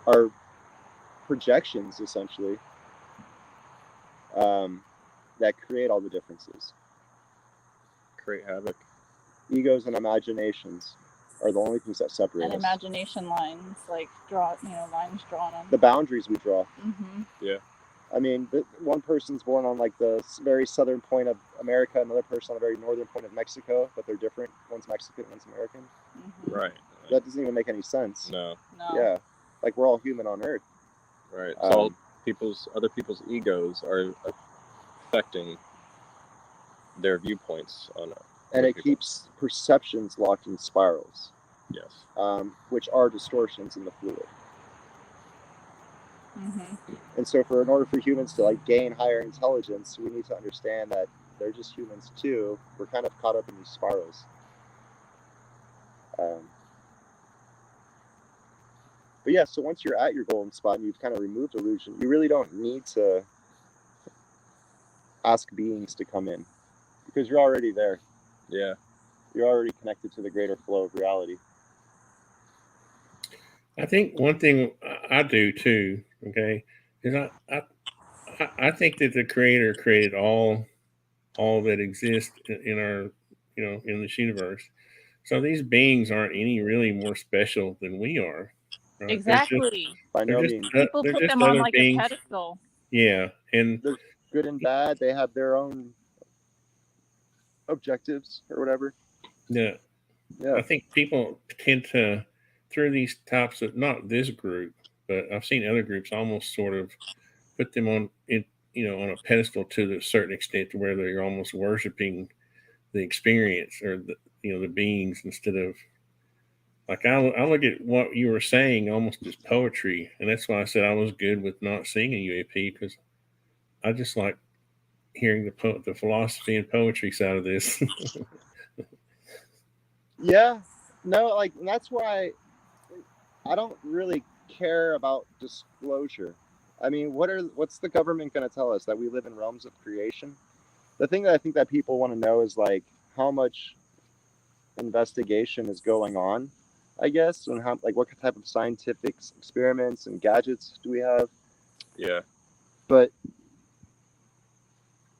our projections essentially that create all the differences. Create havoc. Egos and imaginations are the only things that separate and us. Imagination lines, like lines drawn on the boundaries we draw. Mm-hmm. Yeah. I mean, one person's born on like the very southern point of America, another person on the very northern point of Mexico, but they're different. One's Mexican, one's American. Mm-hmm. Right. That doesn't even make any sense. No. Yeah, like we're all human on Earth. Right. So other people's egos are affecting their viewpoints on it. And it keeps perceptions locked in spirals. Yes. Which are distortions in the fluid. Mm-hmm. And so in order for humans to like gain higher intelligence, we need to understand that they're just humans too. We're kind of caught up in these spirals. But yeah, so once you're at your golden spot and you've kind of removed illusion, you really don't need to ask beings to come in, because you're already there. Yeah. You're already connected to the greater flow of reality. I think one thing I do too, okay, is I think that the Creator created all that exists in our, in this universe. So these beings aren't any really more special than we are. Right? Exactly. By no means. People they're put just them on other like beings. a pedestal. Yeah, and They're good and bad. They have their own objectives or whatever. yeah, I think people tend to, through these types of, not this group, but I've seen other groups almost sort of put them on on a pedestal to a certain extent, to where they're almost worshiping the experience, or the beings, instead of, like, I look at what you were saying almost as poetry, and that's why I said I was good with not singing UAP, because I just like hearing the philosophy and poetry side of this. Yeah, no, like, and that's why I don't really care about disclosure. I mean, what's the government going to tell us, that we live in realms of creation? The thing that I think that people want to know is, like, how much investigation is going on, I guess, and how, like, what type of scientific experiments and gadgets do we have? Yeah. But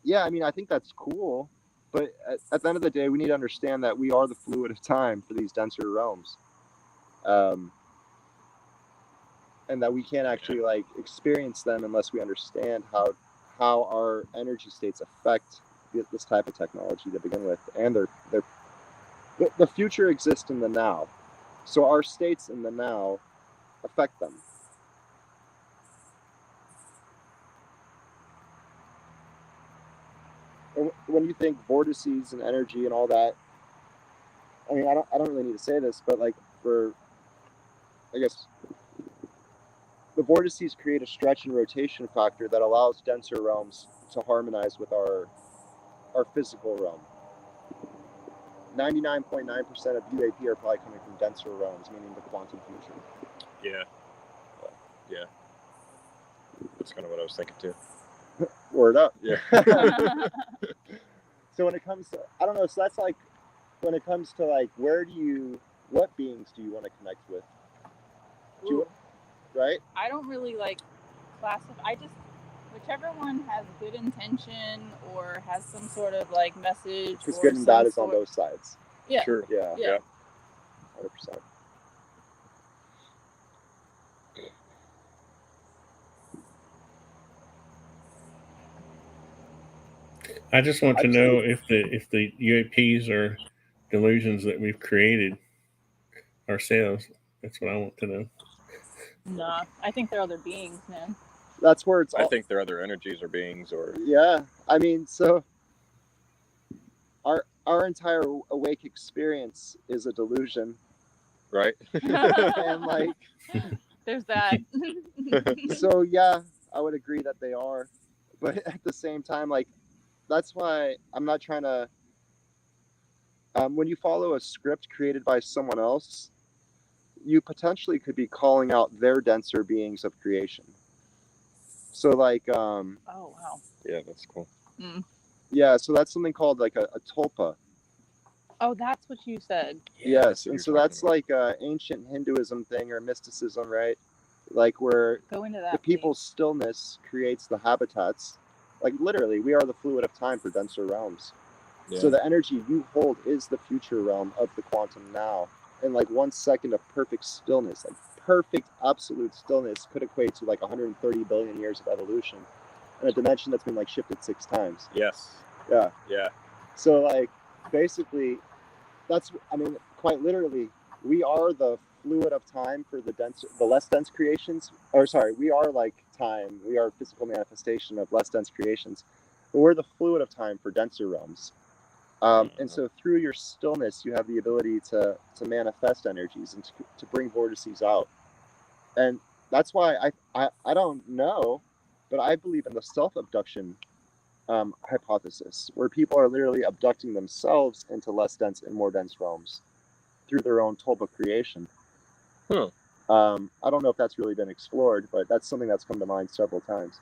yeah, I mean, I think that's cool. But at the end of the day, we need to understand that we are the fluid of time for these denser realms. And that we can't actually, like, experience them unless we understand how our energy states affect this type of technology to begin with. And the future exists in the now. So our states in the now affect them. And when you think vortices and energy and all that, I mean, I don't really need to say this, but, like, I guess the vortices create a stretch and rotation factor that allows denser realms to harmonize with our physical realm. 99.9% of UAP are probably coming from denser realms, meaning the quantum future. Yeah. Yeah. That's kind of what I was thinking too. Word up. Yeah. So when it comes to, I don't know, so that's like, when it comes to, like, what beings do you want to connect with? Right? I don't really like classify. I just, whichever one has good intention or has some sort of, like, message. Because or good and bad is on both sides. Yeah. Sure. Yeah. Yeah. 100%. I just want to know if the UAPs are delusions that we've created ourselves. That's what I want to know. Nah, I think they're other beings, man. That's where it's all. I think they're other energies or beings or. Yeah. I mean, so our entire awake experience is a delusion. Right. And, like, there's that. So yeah, I would agree that they are, but at the same time, like, that's why I'm not trying to. When you follow a script created by someone else, you potentially could be calling out their denser beings of creation. So, like, Oh wow. Yeah, that's cool. Mm. Yeah, so that's something called, like, a tulpa. Oh, that's what you said. Yeah, Yes, and so that's about, like, a ancient Hinduism thing or mysticism, right? Like, where Go into that, the people's stillness creates the habitats. Like, literally, we are the fluid of time for denser realms. Yeah. So the energy you hold is the future realm of the quantum now. And, like, 1 second of perfect stillness, like perfect absolute stillness, could equate to, like, 130 billion years of evolution in a dimension that's been, like, shifted 6 times. Yes. Yeah. Yeah. So, like, basically, that's, I mean, quite literally, we are the fluid of time for the less dense creations. Or sorry, we are, like, time. We are physical manifestation of less dense creations. But we're the fluid of time for denser realms. And so through your stillness, you have the ability to manifest energies and to bring vortices out. And that's why I don't know, but I believe in the self-abduction hypothesis, where people are literally abducting themselves into less dense and more dense realms through their own tulpa creation. I don't know if that's really been explored, but that's something that's come to mind several times.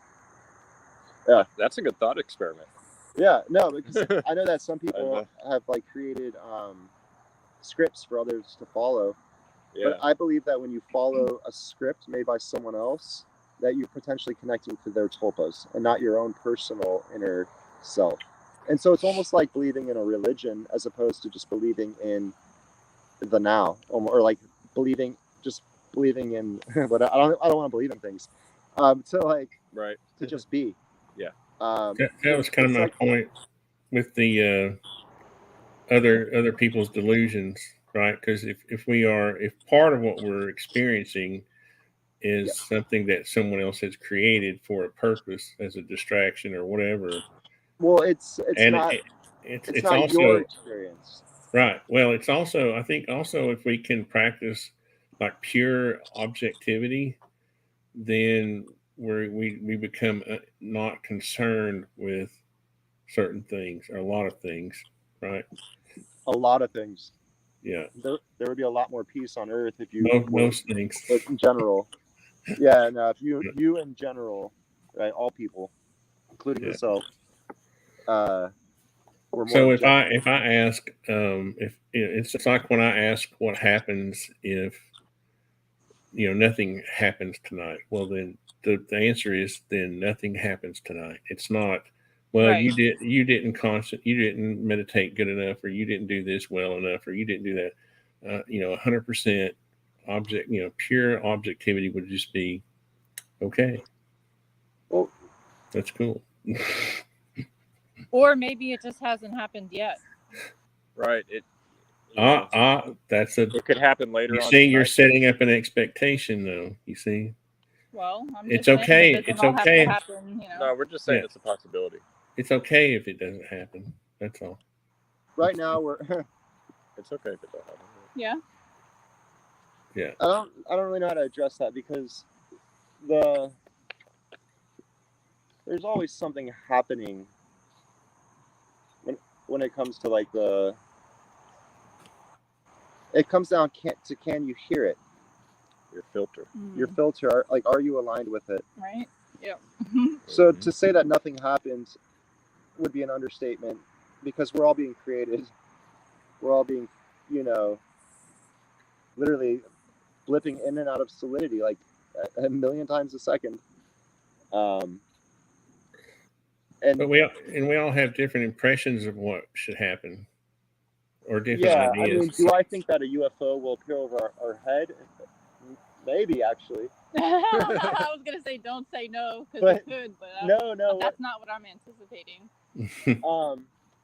Yeah. That's a good thought experiment. Yeah, no, because I know that some people have like created scripts for others to follow. Yeah. But I believe that when you follow a script made by someone else, that you're potentially connecting to their tulpas and not your own personal inner self. And so it's almost like believing in a religion as opposed to just believing in the now, or like believing in but I don't want to believe in things. To like Right. to just be. Yeah. That was kind of my like, point with the other people's delusions, right? Because if part of what we're experiencing is something that someone else has created for a purpose as a distraction or whatever. Well, it's not also your experience. Right. Well, it's also, I think also if we can practice like pure objectivity, then we become not concerned with certain things or a lot of things, right? A lot of things. Yeah. There would be a lot more peace on earth if you most things. But in general. Yeah, no, if you in general, right, all people, including yourself, we're more so objective. if I ask if it's like when I ask what happens if nothing happens tonight, well then the answer is then nothing happens tonight. It's not, well, Right. you didn't meditate good enough, or you didn't do this well enough, or you didn't do that. 100% pure objectivity would just be okay. Well, that's cool. Or maybe it just hasn't happened yet. Right. That's it could happen later on. You see, you're setting up an expectation, though. You see. Well, I'm it's just okay. Saying It's okay. Have to happen, No, we're just saying it's a possibility. It's okay if it doesn't happen. That's all. Right now, we're. It's okay if it doesn't happen. Yeah. Yeah. I don't really know how to address that because there's always something happening when it comes to like it comes down to can you hear it? Your filter. Your filter, like, are you aligned with it? Right. Yep. So to say that nothing happens would be an understatement because we're all being created. We're all being, literally blipping in and out of solidity like a million times a second. But we all have different impressions of what should happen, or different ideas. I mean, do I think that a UFO will appear over our head? Maybe, actually. I was gonna say don't say no because it could, but no, that's not what I'm anticipating.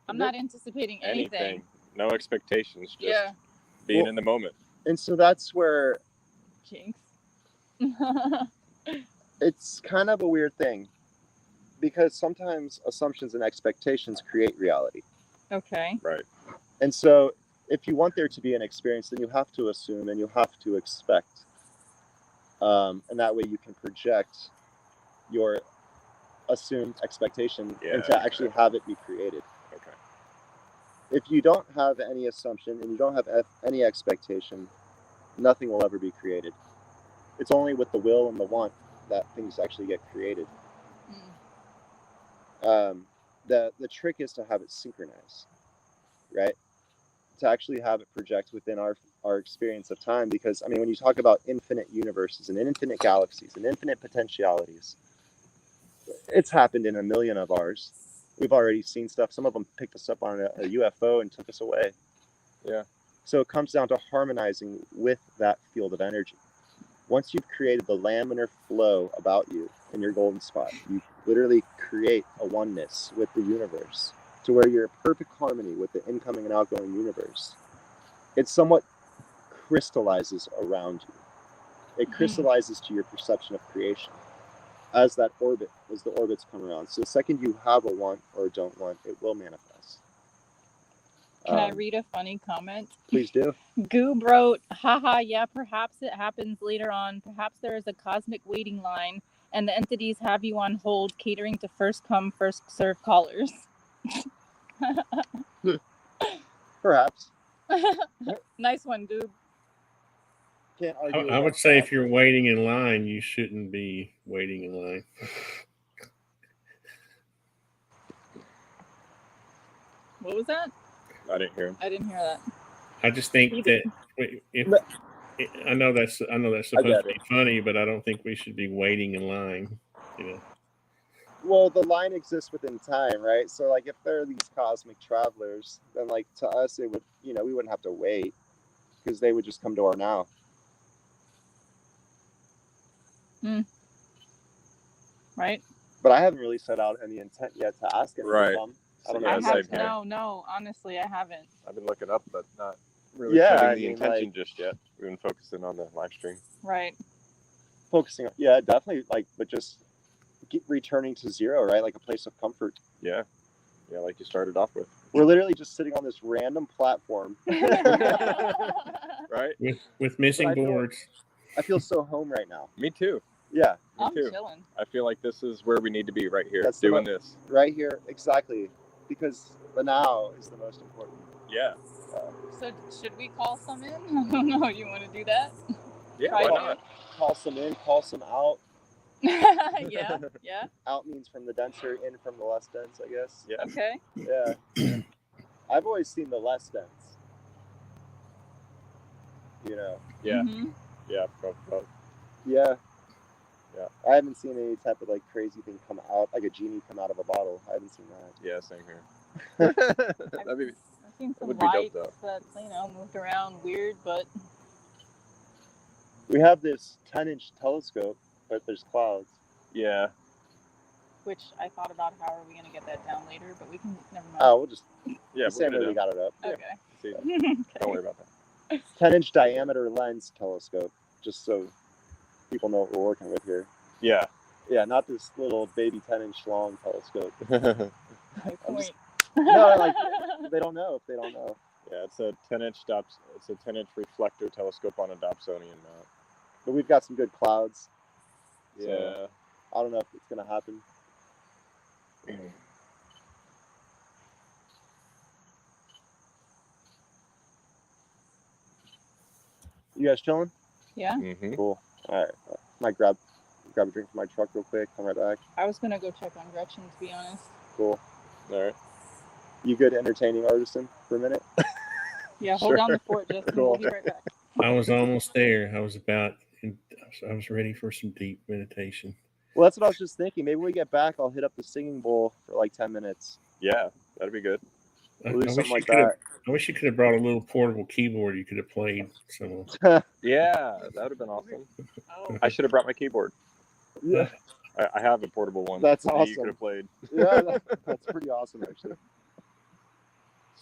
I'm not anticipating anything. No expectations. Just being in the moment. And so that's where Jinx. It's kind of a weird thing because sometimes assumptions and expectations create reality. Okay. Right. And so if you want there to be an experience, then you have to assume and you have to expect. And that way you can project your assumed expectation and to actually have it be created. Okay. If you don't have any assumption and you don't have any expectation, nothing will ever be created. It's only with the will and the want that things actually get created. The trick is to have it synchronize, right? To actually have it project within our experience of time, because I mean, when you talk about infinite universes and infinite galaxies and infinite potentialities, it's happened in a million of ours. We've already seen stuff. Some of them picked us up on a UFO and took us away. Yeah. So it comes down to harmonizing with that field of energy. Once you've created the laminar flow about you in your golden spot, you literally create a oneness with the universe to where you're in perfect harmony with the incoming and outgoing universe. It somewhat crystallizes around you. It crystallizes to your perception of creation as the orbits come around. So the second you have a want or don't want, it will manifest. Can I read a funny comment? Please do. Goob wrote, haha, yeah, perhaps it happens later on. Perhaps there is a cosmic waiting line and the entities have you on hold, catering to first come, first serve callers. Perhaps. Nice one, Goob. Can't argue. I would say if you're waiting in line, you shouldn't be waiting in line. What was that? I didn't hear him. I didn't hear that. I just think that if I know that's supposed to be funny, but I don't think we should be waiting in line. You know. Well, the line exists within time, right? So, like, if there are these cosmic travelers, then, like, to us, it would, we wouldn't have to wait because they would just come to our now. Right. But I haven't really set out any intent yet to ask any of them. I don't know. No, honestly, I haven't. I've been looking up, but not really setting the intention just yet. We've been focusing on the live stream. Right. Focusing on, yeah, definitely, like, but just returning to zero, right? Like a place of comfort. Yeah. Yeah, like you started off with. We're literally just sitting on this random platform. Right? With missing boards. I feel so home right now. Me too. Yeah. I'm chilling. I feel like this is where we need to be right here, doing this. Right here, exactly. Because the now is the most important. Yeah. So should we call some in? I don't know. You want to do that? Yeah, why not? Call some in, call some out. Yeah. Out means from the denser, in from the less dense, I guess. Yeah. Okay. Yeah. I've always seen the less dense. Yeah. Mm-hmm. Yeah. Yeah. Yeah. I haven't seen any type of like crazy thing come out, like a genie come out of a bottle. I haven't seen that. Yeah, same here. I've seen some lights that moved around weird, but we have this 10-inch telescope, but there's clouds. Yeah. Which I thought about how are we going to get that down later, but we can never mind. Oh, we'll just we'll we got it up. Okay. Yeah. Okay. Don't worry about that. 10-inch diameter lens telescope, just so people know what we're working with here. Yeah. Yeah, not this little baby 10-inch long telescope. No, like they don't know if they don't know. Yeah, it's a 10-inch reflector telescope on a Dobsonian mount. But we've got some good clouds. Yeah. So I don't know if it's gonna happen. You guys chilling? Yeah. Mm-hmm. Cool. All right. Might grab a drink from my truck real quick. Come right back. I was gonna go check on Gretchen, to be honest. Cool. All right. You good entertaining artisan for a minute? Yeah, hold down the fort, Justin. Cool. We'll be right back. I was almost there. I was ready for some deep meditation. Well, that's what I was just thinking. Maybe when we get back, I'll hit up the singing bowl for like 10 minutes. Yeah, that'd be good. We'll do something like that. I wish you could have brought a little portable keyboard. You could have played some. Yeah, that would have been awesome. Oh. I should have brought my keyboard. Yeah. I have a portable one. That's that awesome. You could have played. Yeah, that's pretty awesome, actually.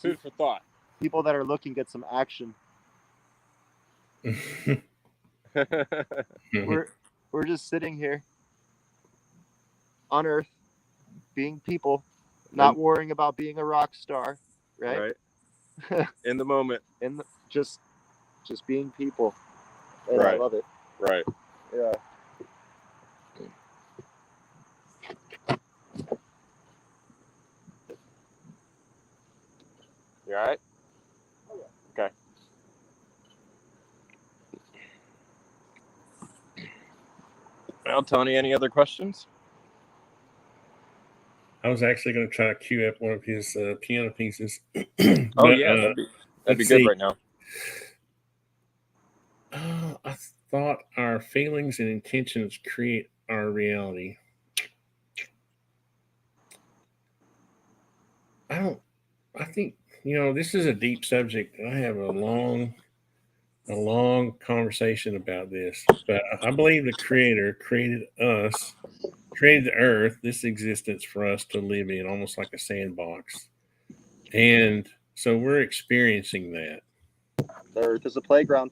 Food for thought. People that are looking get some action. We're just sitting here on Earth, being people, not worrying about being a rock star, right? In the moment. Just being people. And right. I love it. Right. Yeah. You all right? Okay. Well, Tony, any other questions? I was actually going to try to cue up one of his piano pieces. That'd be good right now. I thought our feelings and intentions create our reality. I think, this is a deep subject. I have a long conversation about this, but I believe the Creator created us, created the earth, this existence for us to live in, almost like a sandbox. And so we're experiencing that. The earth is a playground.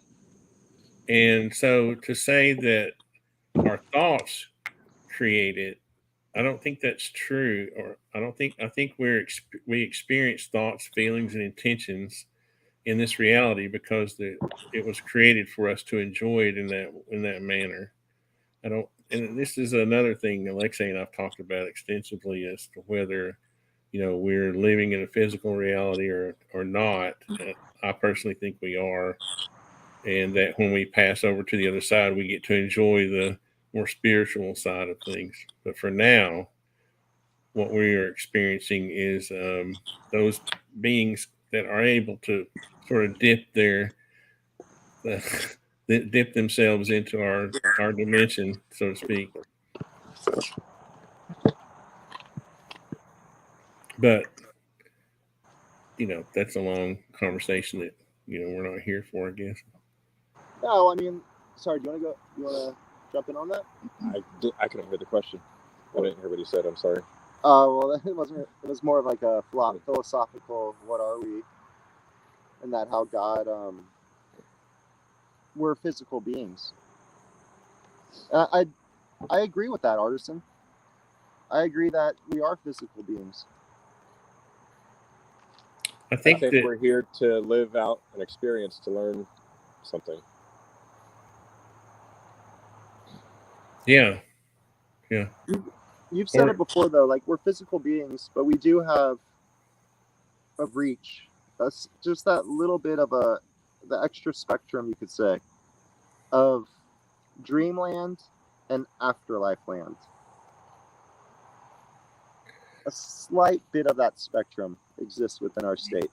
And so to say that our thoughts create it, I don't think that's true. I think we experience thoughts, feelings, and intentions in this reality because it was created for us to enjoy it in that manner. And this is another thing Alexei and I've talked about extensively as to whether, we're living in a physical reality or not. I personally think we are. And that when we pass over to the other side, we get to enjoy the more spiritual side of things. But for now, what we are experiencing is those beings that are able to sort of dip themselves into our dimension, so to speak. But that's a long conversation that we're not here for, I guess. No, I mean, sorry. Do you want to jump in on that? I couldn't hear the question. I didn't hear what he said. I'm sorry. Well, it wasn't. It was more of like a philosophical. What are we? And that how God. We're physical beings. I agree with that, Artisan. I agree that we are physical beings. I think that we're here to live out an experience, to learn something. Yeah. You've said it before, though. Like, we're physical beings, but we do have a reach. That's just that little bit of the extra spectrum, you could say, of dreamland and afterlife land. A slight bit of that spectrum exists within our state.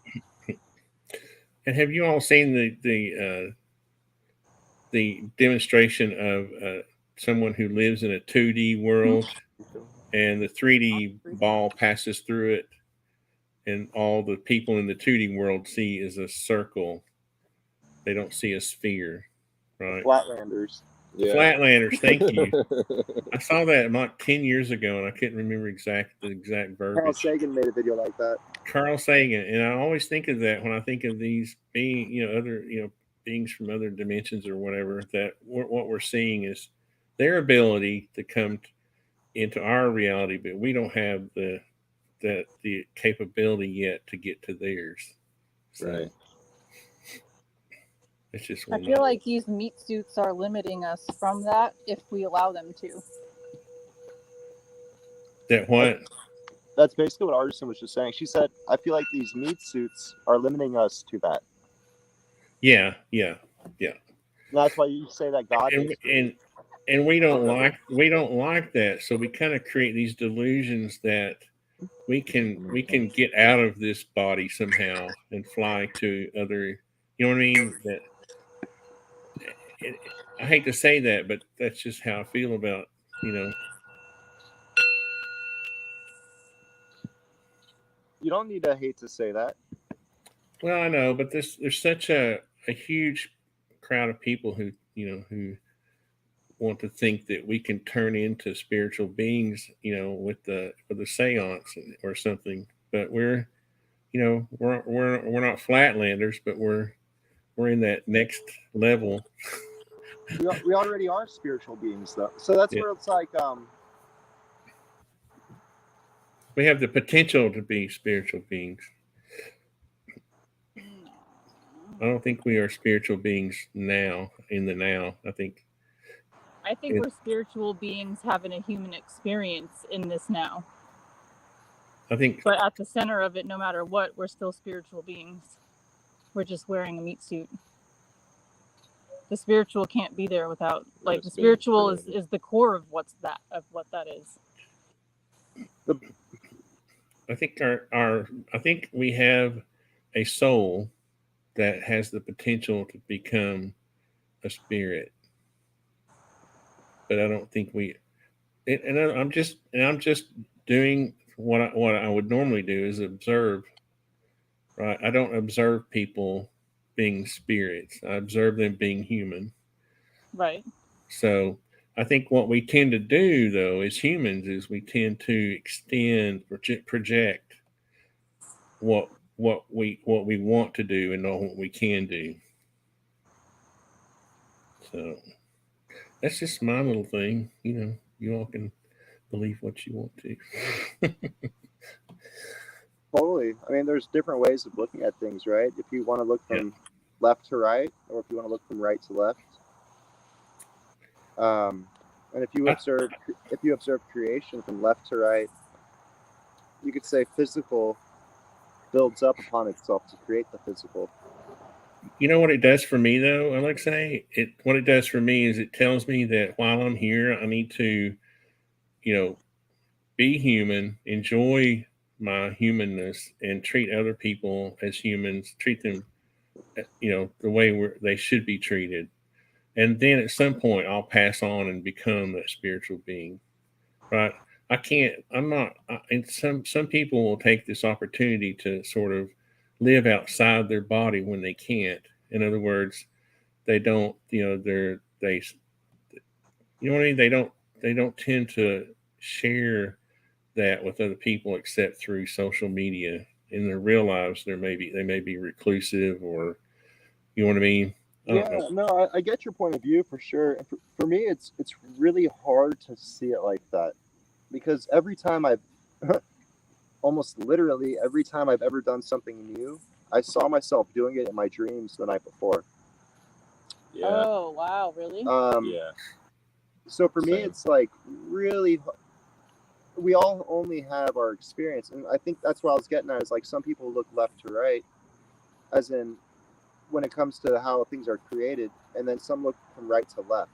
And have you all seen the demonstration of someone who lives in a 2D world, and the 3D ball passes through it, and all the people in the 2D world see is a circle? They don't see a sphere, right? Flatlanders. Yeah. Flatlanders, thank you. I saw that like 10 years ago, and I couldn't remember the exact verbiage. Carl Sagan made a video like that. Carl Sagan, and I always think of that when I think of these beings from other dimensions or whatever. That what we're seeing is their ability to come into our reality, but we don't have the capability yet to get to theirs. So, right. It's just. I feel like these meat suits are limiting us from that if we allow them to. That what? That's basically what Artisan was just saying. She said, I feel like these meat suits are limiting us to that. Yeah. And that's why you say that God is. And we don't like that. So we kind of create these delusions that we can get out of this body somehow and fly to other, you know what I mean? That I hate to say that, but that's just how I feel about, You don't need to hate to say that. Well, I know, but there's such a huge crowd of people who want to think that we can turn into spiritual beings, with the seance or something. But we're not flatlanders, but we're in that next level. We already are spiritual beings, though. So that's where it's like we have the potential to be spiritual beings. I don't think we are spiritual beings now, in the now. I think we're spiritual beings having a human experience in this now. But at the center of it, no matter what, we're still spiritual beings. We're just wearing a meat suit. The spiritual can't be there without, like, the spiritual is the core of what that is. I think I think we have a soul that has the potential to become a spirit, but I don't think I'm just doing what I would normally do is observe. Right, I don't observe people being spirits. I observe them being human. Right. So I think what we tend to do, though, as humans, is we tend to extend, project what we want to do and not what we can do. So that's just my little thing. You all can believe what you want to. Totally. I mean, there's different ways of looking at things, right? If you want to look from left to right, or if you want to look from right to left. And if you observe creation from left to right, you could say physical builds up upon itself to create the physical. You know what it does for me, though, Alexei? What it does for me is it tells me that while I'm here, I need to, be human, enjoy my humanness and treat other people as humans, treat them, the way they should be treated. And then at some point, I'll pass on and become that spiritual being, right? I can't. I'm not. And some people will take this opportunity to sort of live outside their body when they can't. In other words, they don't. You know what I mean? They don't tend to share that with other people except through social media. In their real lives, they may be reclusive, or you know what I mean. I don't Yeah, know. no, I get your point of view for sure. And for me, it's really hard to see it like that, because every time I've almost literally every time I've ever done something new, I saw myself doing it in my dreams the night before. Yeah. Oh, wow, really? Yeah. So for me, Same. it's like really, we all only have our experience, and I think that's what I was getting at. Is like some people look left to right, as in when it comes to how things are created, and then some look from right to left.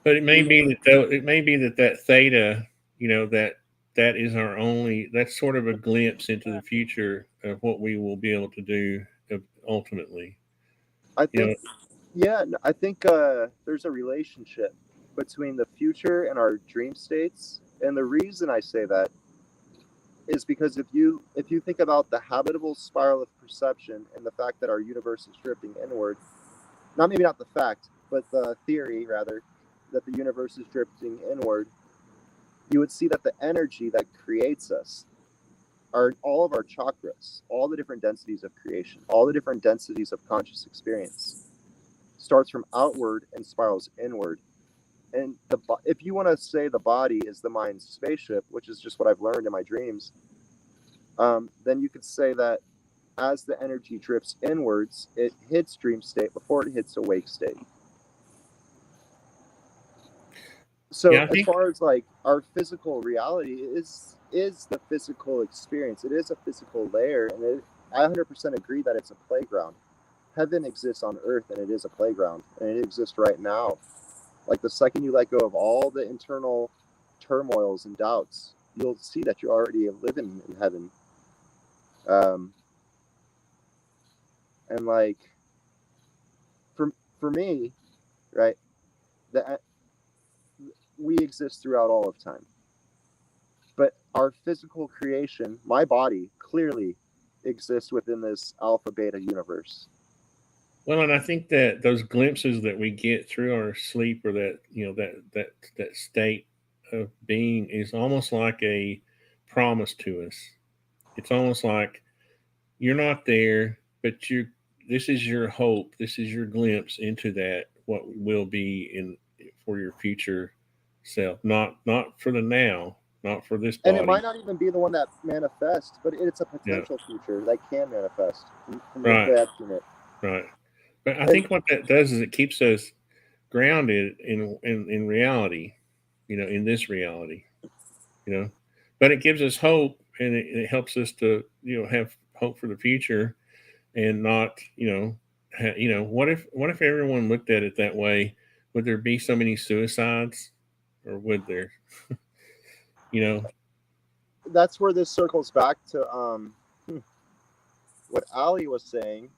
But it may be that theta, that is our only. That's sort of a glimpse into the future of what we will be able to do ultimately. I You think, know, yeah, I think there's a relationship between the future and our dream states, and the reason I say that is because if you think about the habitable spiral of perception and the fact that our universe is drifting inward, maybe not the fact, but the theory rather, that the universe is drifting inward, you would see that the energy that creates us are all of our chakras, all the different densities of creation, all the different densities of conscious experience, starts from outward and spirals inward. And if you want to say the body is the mind's spaceship, which is just what I've learned in my dreams, then you could say that as the energy drifts inwards, it hits dream state before it hits awake state. So yeah, I as think. far as like our physical reality is the physical experience. It is a physical layer, and I 100% agree that it's a playground. Heaven exists on earth, and it is a playground, and it exists right now. Like the second you let go of all the internal turmoils and doubts, you'll see that you're already living in heaven. And like for me, right, that we exist throughout all of time. But our physical creation, my body, clearly exists within this alpha beta universe. Well, and I think that those glimpses that we get through our sleep, or that that state of being, is almost like a promise to us. It's almost like you're not there, but you. This is your hope. This is your glimpse into that what will be in for your future self. Not for the now, not for this And it might body. not even be the one that manifests, but it's a Yeah, potential future that can manifest from the right, way I've seen it. right. But I And think what that does is it keeps us grounded in reality, in this reality, you know. But it gives us hope, and it helps us to have hope for the future, and not what if everyone looked at it that way? Would there be so many suicides, or would there? you know, that's where this circles back to what Allie was saying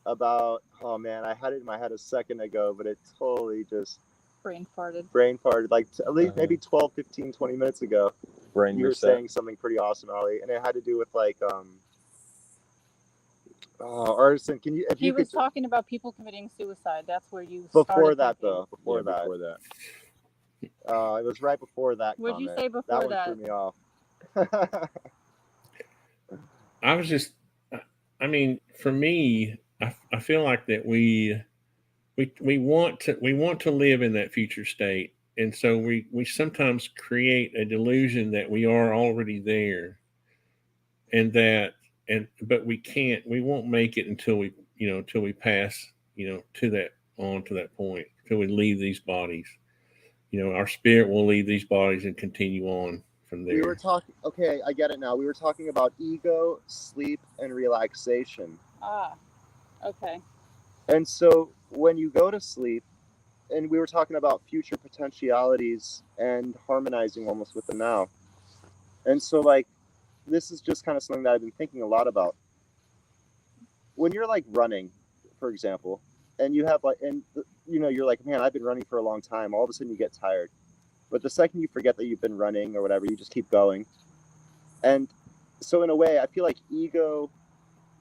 about, oh man, I had it in my head a second ago, but it totally just Brain farted. like at least maybe 12, 15, 20 minutes ago. Brain You were reset. saying something pretty awesome, Allie, and it had to do with like Artisan, can you, if He you was could, talking about people committing suicide. That's where you before started that thinking. though, before that. It was right before that What'd you comment. say before That one that? threw me off. I was just, I mean, for me, I feel like that we want to live in that future state, and so we sometimes create a delusion that we are already there, and but we won't make it until we pass to that point, until we leave these bodies. Our spirit will leave these bodies and continue on from We were there. talking, okay, I get it now. We were talking about ego, sleep, and relaxation. Ah, okay. And so when you go to sleep, and we were talking about future potentialities and harmonizing almost with the now. And so like this is just kind of something that I've been thinking a lot about. When you're like running, for example, and you have like, and you know, you're like, man, I've been running for a long time. All of a sudden you get tired. But the second you forget that you've been running or whatever, you just keep going. And so in a way, I feel like your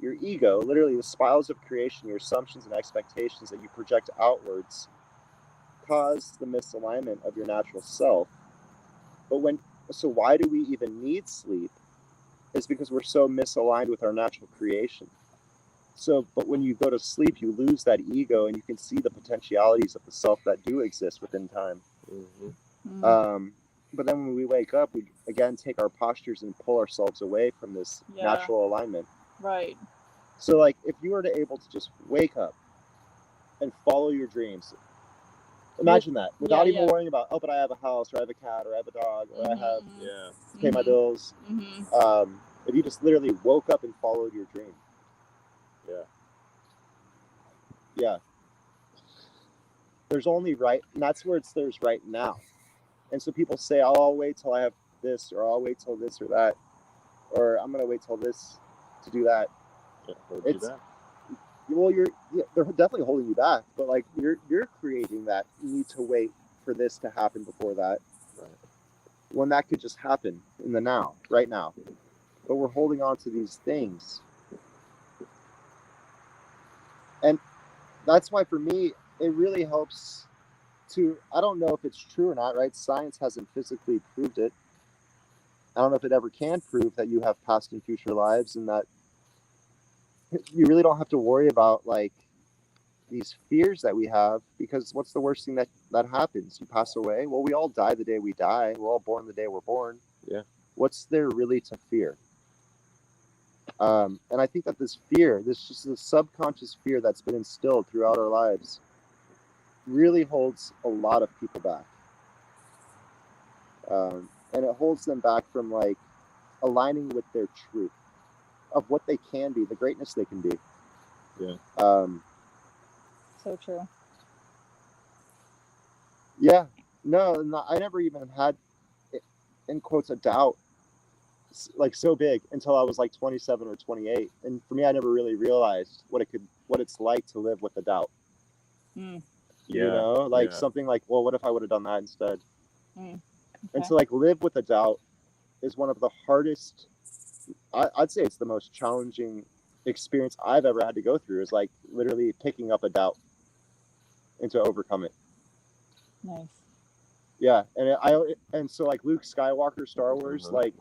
ego, literally the spirals of creation, your assumptions and expectations that you project outwards, cause the misalignment of your natural self. So why do we even need sleep? It's because we're so misaligned with our natural creation. So, but when you go to sleep, you lose that ego and you can see the potentialities of the self that do exist within time. But then when we wake up, we again take our postures and pull ourselves away from this natural alignment. Right. So like if you were to able to just wake up and follow your dreams, imagine that without even worrying about, oh, but I have a house or I have a cat or I have a dog or I have to pay my bills. If you just literally woke up and followed your dream. Yeah. There's only right, and that's where there's right now. And so people say, oh, I'll wait till I have this, or I'll wait till this or that, or I'm going to wait till this to do that. Well, they're definitely holding you back, but like you're creating that need to wait for this to happen before that. Right. When that could just happen in the now, right now. But we're holding on to these things. And that's why for me, it really helps to, I don't know if it's true or not, right? Science hasn't physically proved it. I don't know if it ever can prove that you have past and future lives and that you really don't have to worry about like these fears that we have, because what's the worst thing that happens? You pass away. Well, we all die the day we die. We're all born the day we're born. Yeah. What's there really to fear? And I think that this subconscious fear that's been instilled throughout our lives really holds a lot of people back. And it holds them back from like aligning with their truth of what they can be, the greatness they can be. Yeah. So true. Yeah. No, I never even had, in quotes, a doubt like so big until I was like 27 or 28. And for me, I never really realized what it's like to live with a doubt. You know, like something like, well, what if I would have done that instead? Okay. And to like live with a doubt is one of the hardest, I'd say it's the most challenging experience I've ever had to go through, is like literally picking up a doubt and to overcome it. Nice. Yeah, and so like Luke Skywalker, Star Wars, like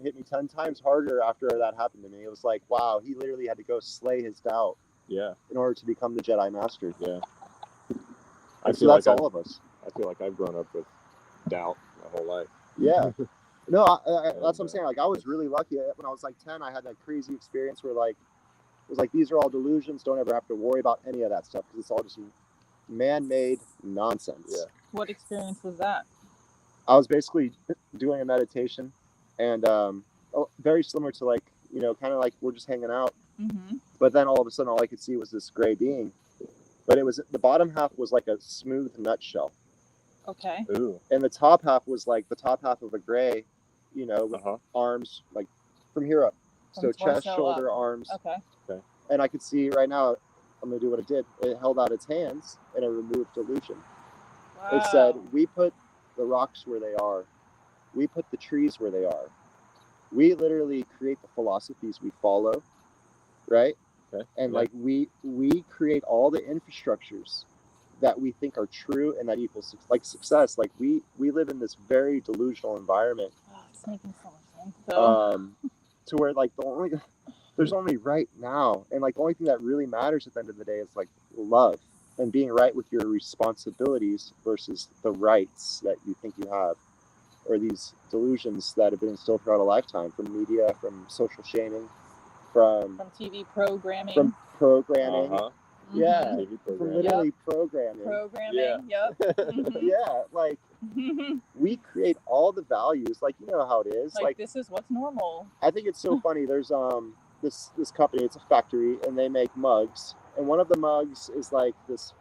hit me 10 times harder after that happened to me. It was like, wow, he literally had to go slay his doubt. Yeah. In order to become the Jedi Master. Yeah. So that's all of us. I feel like I've grown up with doubt my whole life. Yeah. No, that's what I'm saying. Like I was really lucky when I was like 10. I had that crazy experience where like it was like, these are all delusions. Don't ever have to worry about any of that stuff because it's all just man-made nonsense. Yeah. What experience was that? I was basically doing a meditation, and very similar to like, you know, kind of like we're just hanging out. But then all of a sudden, all I could see was this gray being. But it was, the bottom half was like a smooth nutshell. Okay. Ooh. And the top half was like the top half of a gray, you know, with arms like from here up. So chest, shoulder, arms. Okay. And I could see right now, I'm going to do what it did. It held out its hands and it removed delusion. Wow. It said, we put the rocks where they are. We put the trees where they are. We literally create the philosophies we follow, right? Okay. And like we create all the infrastructures that we think are true and that equals like success. Like we live in this very delusional environment. Oh, it's making so much sense. To where like there's only right now, and like the only thing that really matters at the end of the day is like love and being right with your responsibilities versus the rights that you think you have, or these delusions that have been instilled throughout a lifetime from media, from social shaming, from TV programming, yeah, TV programming. From literally programming. Yep. Yeah, like we create all the values, like you know how it is. Like this is what's normal. I think it's so funny. There's this company, it's a factory, and they make mugs. And one of the mugs is like this,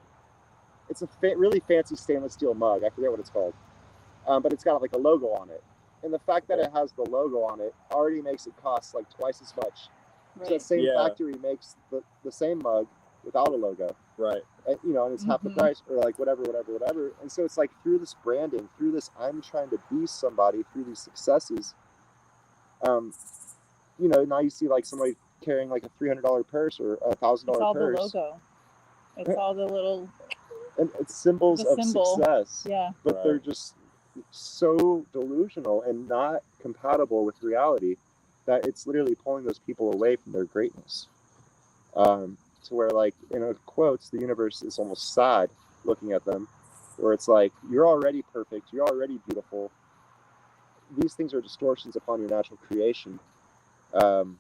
it's a really fancy stainless steel mug. I forget what it's called. But it's got like a logo on it. And the fact that it has the logo on it already makes it cost like twice as much. So that same Yeah. factory makes the same mug without a logo. Right. And, you know, and it's half the price, or like whatever. And so it's like through this branding, through this I'm trying to be somebody, through these successes, you know, now you see like somebody carrying like a $300 purse or a $1,000 purse. It's all the logo. It's all the little. And it's symbols of success. Yeah. But they're just so delusional and not compatible with reality that it's literally pulling those people away from their greatness. To where, like, in quotes, the universe is almost sad looking at them, where it's like, you're already perfect, you're already beautiful. These things are distortions upon your natural creation. So,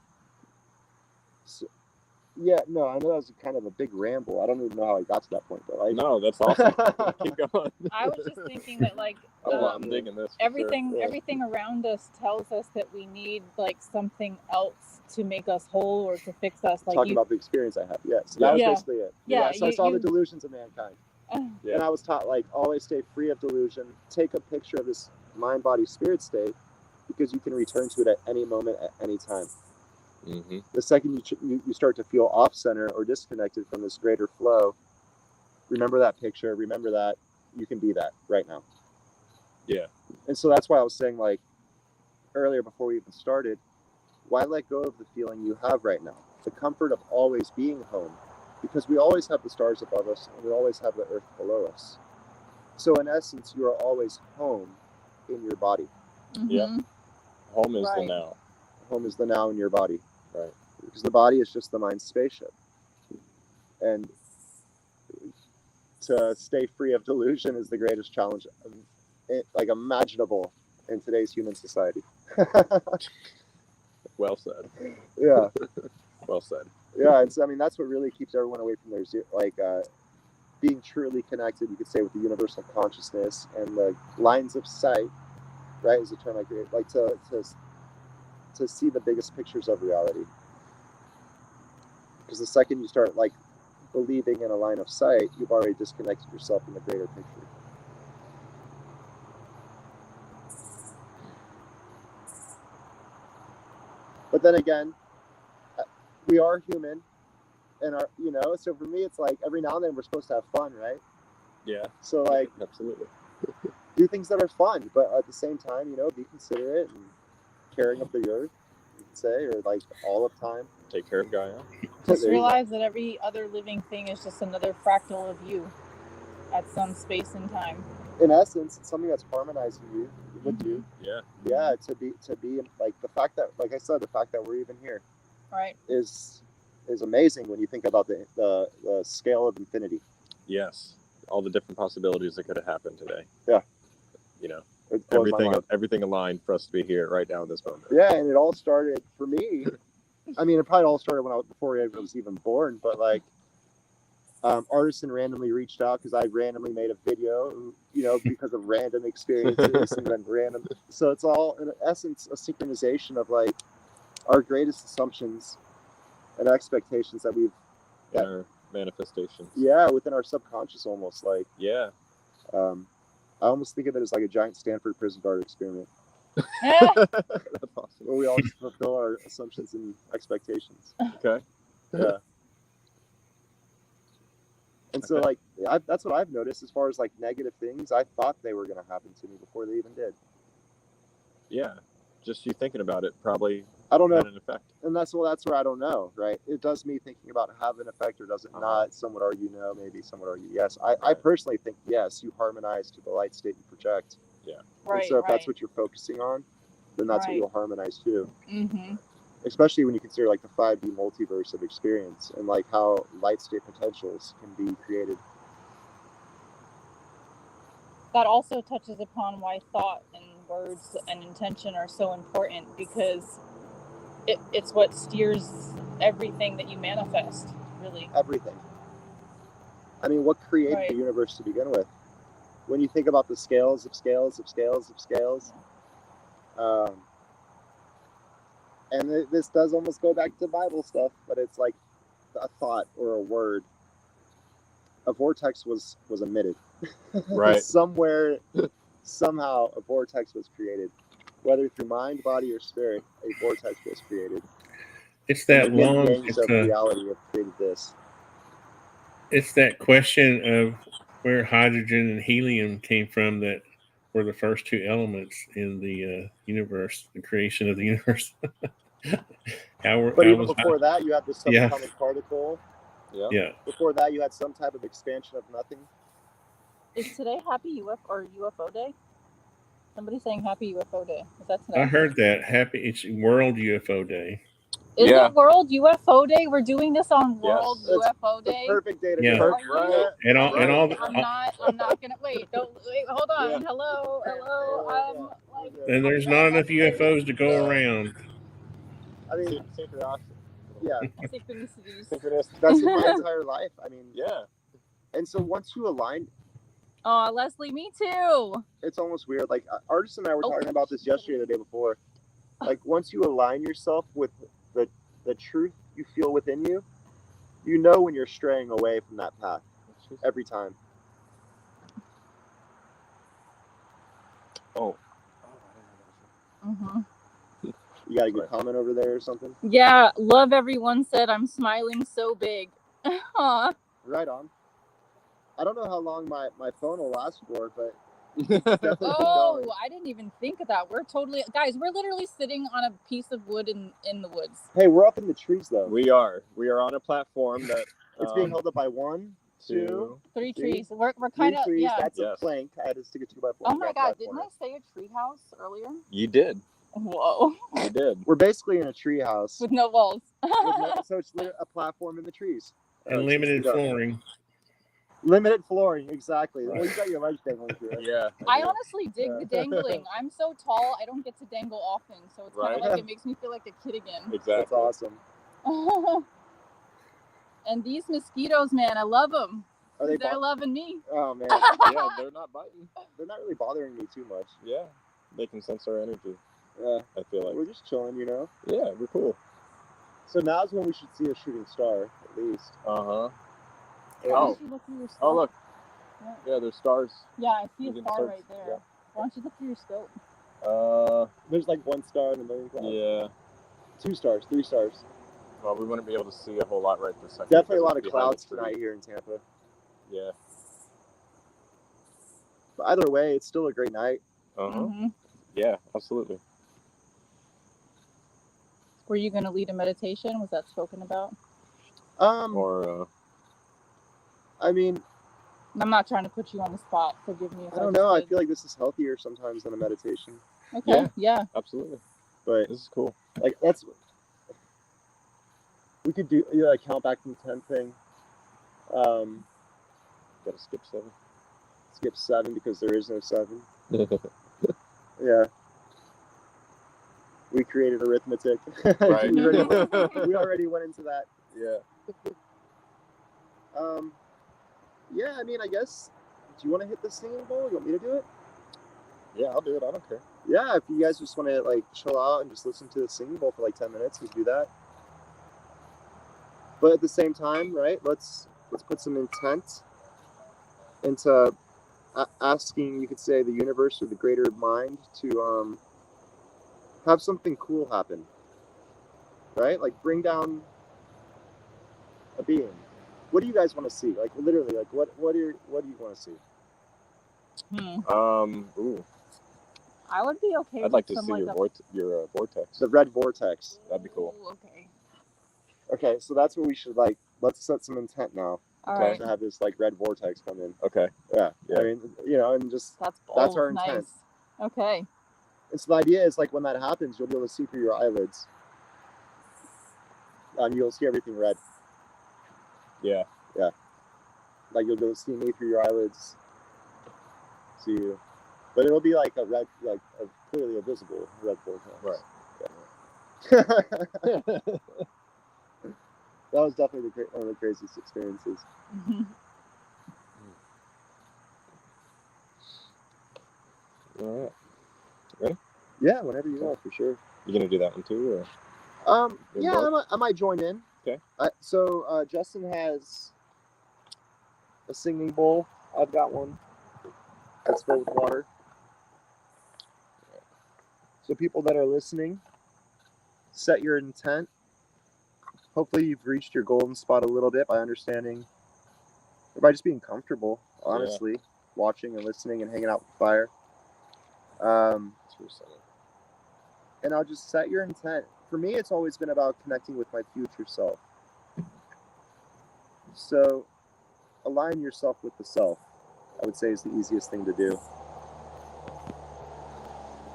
yeah, no, I know that was kind of a big ramble. I don't even know how I got to that point, but like, No, that's awesome. Keep going. I was just thinking that, like, I'm digging this. everything around us tells us that we need like something else to make us whole or to fix us. Like talking about the experience I had, yes, that was basically it. Yeah, so I saw the delusions of mankind, and I was taught, like, always stay free of delusion. Take a picture of this mind, body, spirit state, because you can return to it at any moment, at any time. Mm-hmm. The second you start to feel off center or disconnected from this greater flow, remember that picture. Remember that you can be that right now. Yeah. And so that's why I was saying, like, earlier before we even started, why let go of the feeling you have right now? The comfort of always being home, because we always have the stars above us and we always have the earth below us. So in essence, you are always home in your body. Mm-hmm. Yeah. Home is the now. Home is the now in your body. Right. Because the body is just the mind's spaceship. And to stay free of delusion is the greatest challenge, like, imaginable in today's human society. Well said. Yeah. Well said. Yeah, and so, I mean, that's what really keeps everyone away from their being truly connected, you could say, with the universal consciousness and the lines of sight, right, is a term I create, like, to see the biggest pictures of reality. Because the second you start, like, believing in a line of sight, you've already disconnected yourself from the greater picture. But then again, we are human, and so for me, it's like every now and then we're supposed to have fun, right? Yeah. So, like, absolutely. do things that are fun, but at the same time, be considerate and caring of the earth, you could say, or like all of time. Take care of Gaia. Just realize that every other living thing is just another fractal of you at some space and time. In essence, it's something that's harmonizing you with you. Yeah. Yeah, to be like, the fact that, like I said, the fact that we're even here, right, is amazing when you think about the scale of infinity. Yes. All the different possibilities that could have happened today. Yeah. Everything aligned for us to be here right now in this moment. Yeah, and it all started for me. I mean, it probably all started before I was even born, but like, Artisan randomly reached out because I randomly made a video, because of random experiences and then random. So it's all, in essence, a synchronization of, like, our greatest assumptions and expectations that we've. Our manifestations. Yeah, within our subconscious, almost like. Yeah. I almost think of it as like a giant Stanford prison guard experiment. That's awesome. Where we all just fulfill our assumptions and expectations. Okay. Yeah. And so, like, that's what I've noticed as far as, like, negative things. I thought they were going to happen to me before they even did. Yeah. Just you thinking about it probably I don't know. had an effect. And that's where I don't know, right? It does me thinking about have an effect or does it not. Some would argue no, maybe some would argue yes. I personally think yes, you harmonize to the light state you project. Yeah. Right. And so if that's what you're focusing on, then that's what you'll harmonize too. Mm-hmm. Especially when you consider, like, the 5D multiverse of experience and, like, how light state potentials can be created. That also touches upon why thought and words and intention are so important, because it's what steers everything that you manifest, really. Everything. I mean, what created the universe to begin with? When you think about the scales of scales of scales of scales, and this does almost go back to Bible stuff, but it's like a thought or a word. A vortex was emitted. Right. Somewhere, somehow, a vortex was created. whether through mind, body, or spirit, a vortex was created. It's that And the yin long. yangs of reality have created this. It's that question of where hydrogen and helium came from that were the first two elements in the universe, the creation of the universe. But even before that, you had the subatomic particle. Yeah. Before that, you had some type of expansion of nothing. Is today Happy UFO Day? Somebody's saying Happy UFO Day. Is that today? I heard that. It's World UFO Day. Is it World UFO Day? We're doing this on World UFO Day. The perfect day to Yeah. do it. Right. And all I'm not gonna wait. Hold on. Yeah. Hello. and there's not enough UFOs to go around. I mean, Synchronicity. yeah, Synchronicities. that's in my entire life. I mean, Yeah. And so once you align, Oh, Leslie, me too. it's almost weird. Like Artis and I were talking about this yesterday, the day before. Like once you align yourself with the truth you feel within you, you know when you're straying away from that path every time. Oh. Mm-hmm. You got a good comment over there or something? Yeah, love everyone said I'm smiling so big. Aw. Right on. I don't know how long my phone will last for, but oh, I didn't even think of that. We're literally sitting on a piece of wood in the woods. Hey, we're up in the trees though. We are on a platform that it's being held up by 1, 2, 3 trees. We're kind of trees. That's a plank. I had to stick a 2x4. Oh my god! Didn't I say a tree house earlier? You did. Whoa. You did. We're basically in a tree house with no walls. So it's a platform in the trees. And limited flooring. Limited flooring, exactly. Well, you got your legs dangling through it. Yeah. I honestly dig the dangling. I'm so tall, I don't get to dangle often, so it's kind of like it makes me feel like a kid again. Exactly. That's awesome. And these mosquitoes, man, I love them. They're loving me. Oh man. Yeah, they're not biting. They're not really bothering me too much. Yeah, they can sense our energy. Yeah, I feel like we're just chilling, you know. Yeah, we're cool. So now's when we should see a shooting star, at least. Oh. Oh, look. Yeah, there's stars. Yeah, I see a star right there. Yeah. Why don't you look through your scope? There's like 1 star in a million clouds. Yeah. 2 stars, 3 stars. Well, we wouldn't be able to see a whole lot right this second. Definitely a lot of clouds tonight here in Tampa. Yeah. But either way, it's still a great night. Mm-hmm. Yeah, absolutely. Were you going to lead a meditation? Was that spoken about? I mean, I'm not trying to put you on the spot. Forgive me. I don't know. I feel like this is healthier sometimes than a meditation. Okay. Yeah. Absolutely. But this is cool. Like we could do count back from 10 thing. Gotta skip 7. Skip 7 because there is no 7. Yeah. We created arithmetic. Right. we already went into that. Yeah. Yeah, I mean, I guess, do you want to hit the singing bowl? You want me to do it? Yeah, I'll do it. I don't care. Yeah, if you guys just want to, like, chill out and just listen to the singing bowl for, like, 10 minutes, we do that. But at the same time, right, let's put some intent into asking, you could say, the universe or the greater mind to have something cool happen. Right? Like, bring down a being. What do you guys want to see? Like, literally, like, what do you want to see? Ooh. I would be okay. I'd like to see your vortex. The red vortex. That'd be cool. Ooh, okay. Okay, so that's what we should, like, let's set some intent now. All right. To have this, like, red vortex come in. Okay. Yeah. I mean, and just that's our intent. Nice. Okay. And so the idea is, like, when that happens, you'll be able to see through your eyelids. You'll see everything red. Yeah. Yeah. Like, you'll be able to see me through your eyelids. See you. But it'll be like a red, like a clearly a visible red vortex. Right. Yeah. That was definitely one of the craziest experiences. Mm-hmm. All right. Ready? Yeah, whenever you want, for sure. You gonna do that one too, or? Yeah, I might join in. Okay. So Justin has a singing bowl. I've got one that's filled with water. So people that are listening, set your intent. Hopefully you've reached your golden spot a little bit by understanding, or by just being comfortable, honestly, watching and listening and hanging out with the fire. And I'll just set your intent. For me, it's always been about connecting with my future self. So align yourself with the self, I would say, is the easiest thing to do.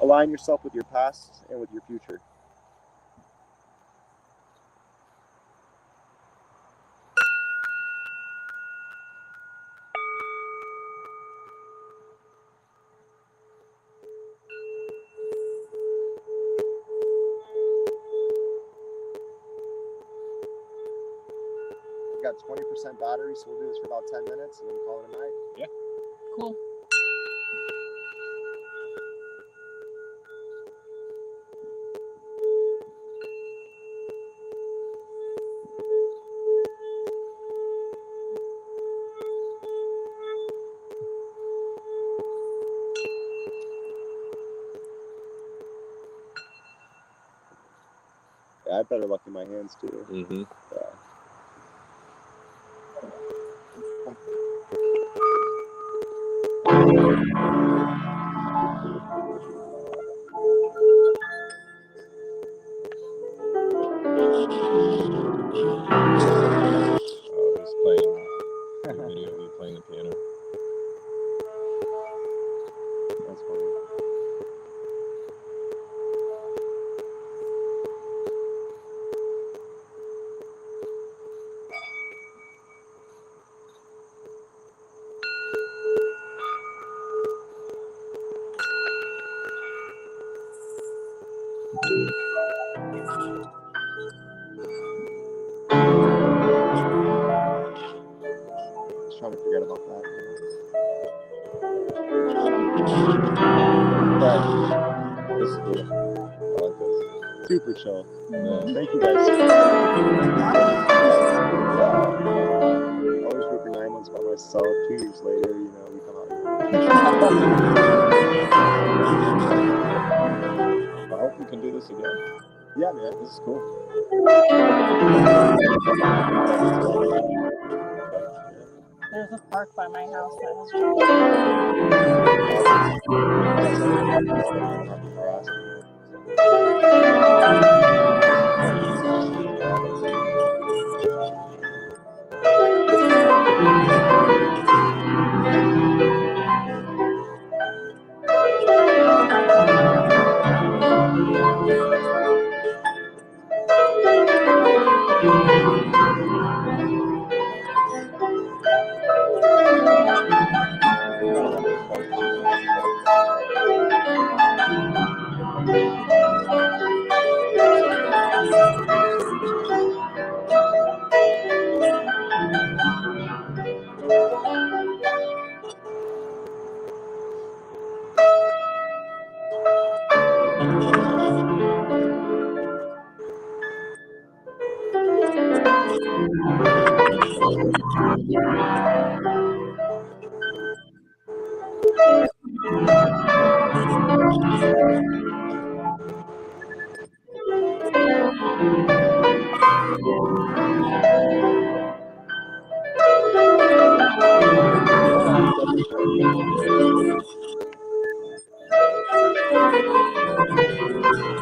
Align yourself with your past and with your future. We got 20% battery, so we'll do this for about 10 minutes and then call it a night. Yeah. Cool. Yeah, I had better luck in my hands too. Mm-hmm. Yeah. He's playing a video of you playing the piano. That's funny. Just trying to forget about that. But This is cool. I like this. super chill. Yeah. Thank you guys. Always working 9 months by myself. 2 years later, we come out. I hope we can do this again. Yeah, man. This is cool. There's a park by my house that has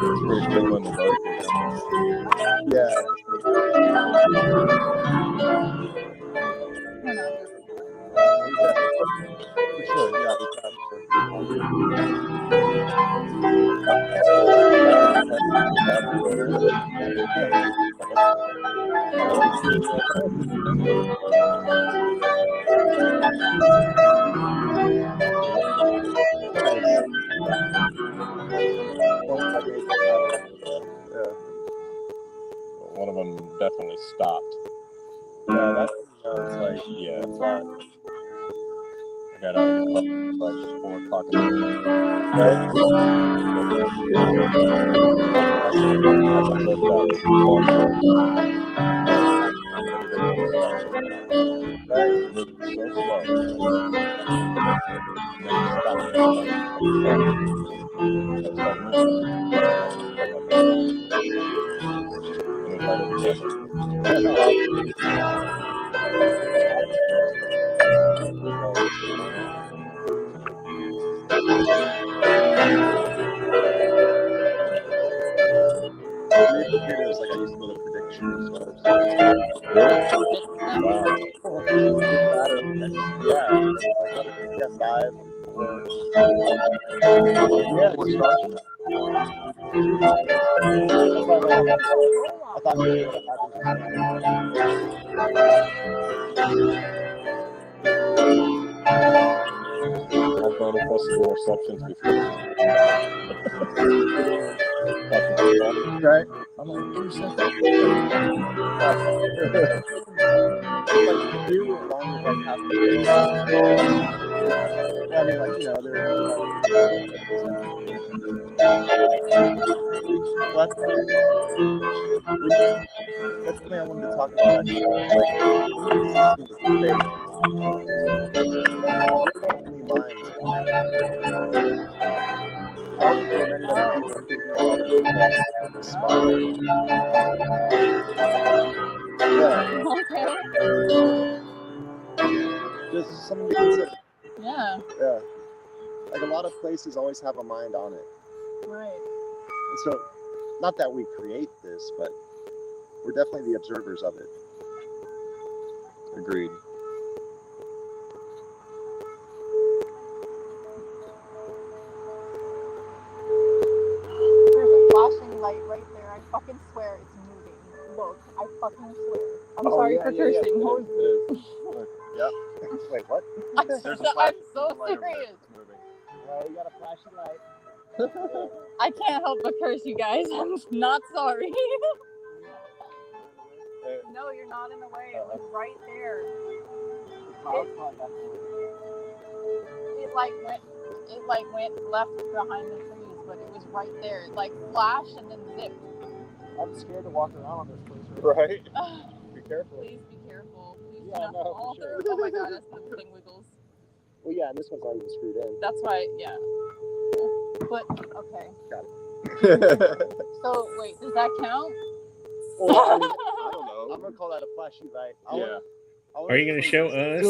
It's pretty cool in the dark. Yeah. We're not here For sure. Yeah, we got Yeah. One of them definitely stopped. Yeah, that's it's like Yeah, it's not. I got out of the club like 4 o'clock in the morning. right. so slow. Then you stop and start moving. Like that. And then try it again. Computers, like I used to go to prediction stores. Really? Wow. Doesn't matter. Yeah. Like what? CE5 or yeah, more stars. That's why I thought maybe what happened just now. I've manifested interceptions before. Right? I'm like, interception. Like you, as long as like half the space. Well, I mean, like, you know, they're what? That's something I wanted to talk about actually. Like, when you see something fake, you're the only mind. I don't think there are many other people thinking about it that's smart. Yeah. Okay. Just something to consider. Yeah. Yeah. Like a lot of places always have a mind on it. Right. And so, not that we create this, but we're definitely the observers of it. Agreed. There's a flashing light right there. I fucking swear it's moving. Look, I fucking swear. I'm sorry for cursing. It is. Yep. Wait, what? I'm There's a so light over there serious. that's moving. We got a flashy light. I can't help but curse you guys. I'm not sorry. No, you're not in the way. It was right there. It went left behind the trees, but it was right there. It like flashed and then zipped. I'm scared to walk around on this place. Right? Be careful. Please be careful. Please Yeah, do not no, fall for sure. through. Oh my god, that's the thing wiggles. Well, yeah, and this one's not even screwed in. That's why, yeah. But okay. Got it. So wait, does that count? Well, I mean, I don't know. I'm gonna call that a flashy light. Are you going to show us?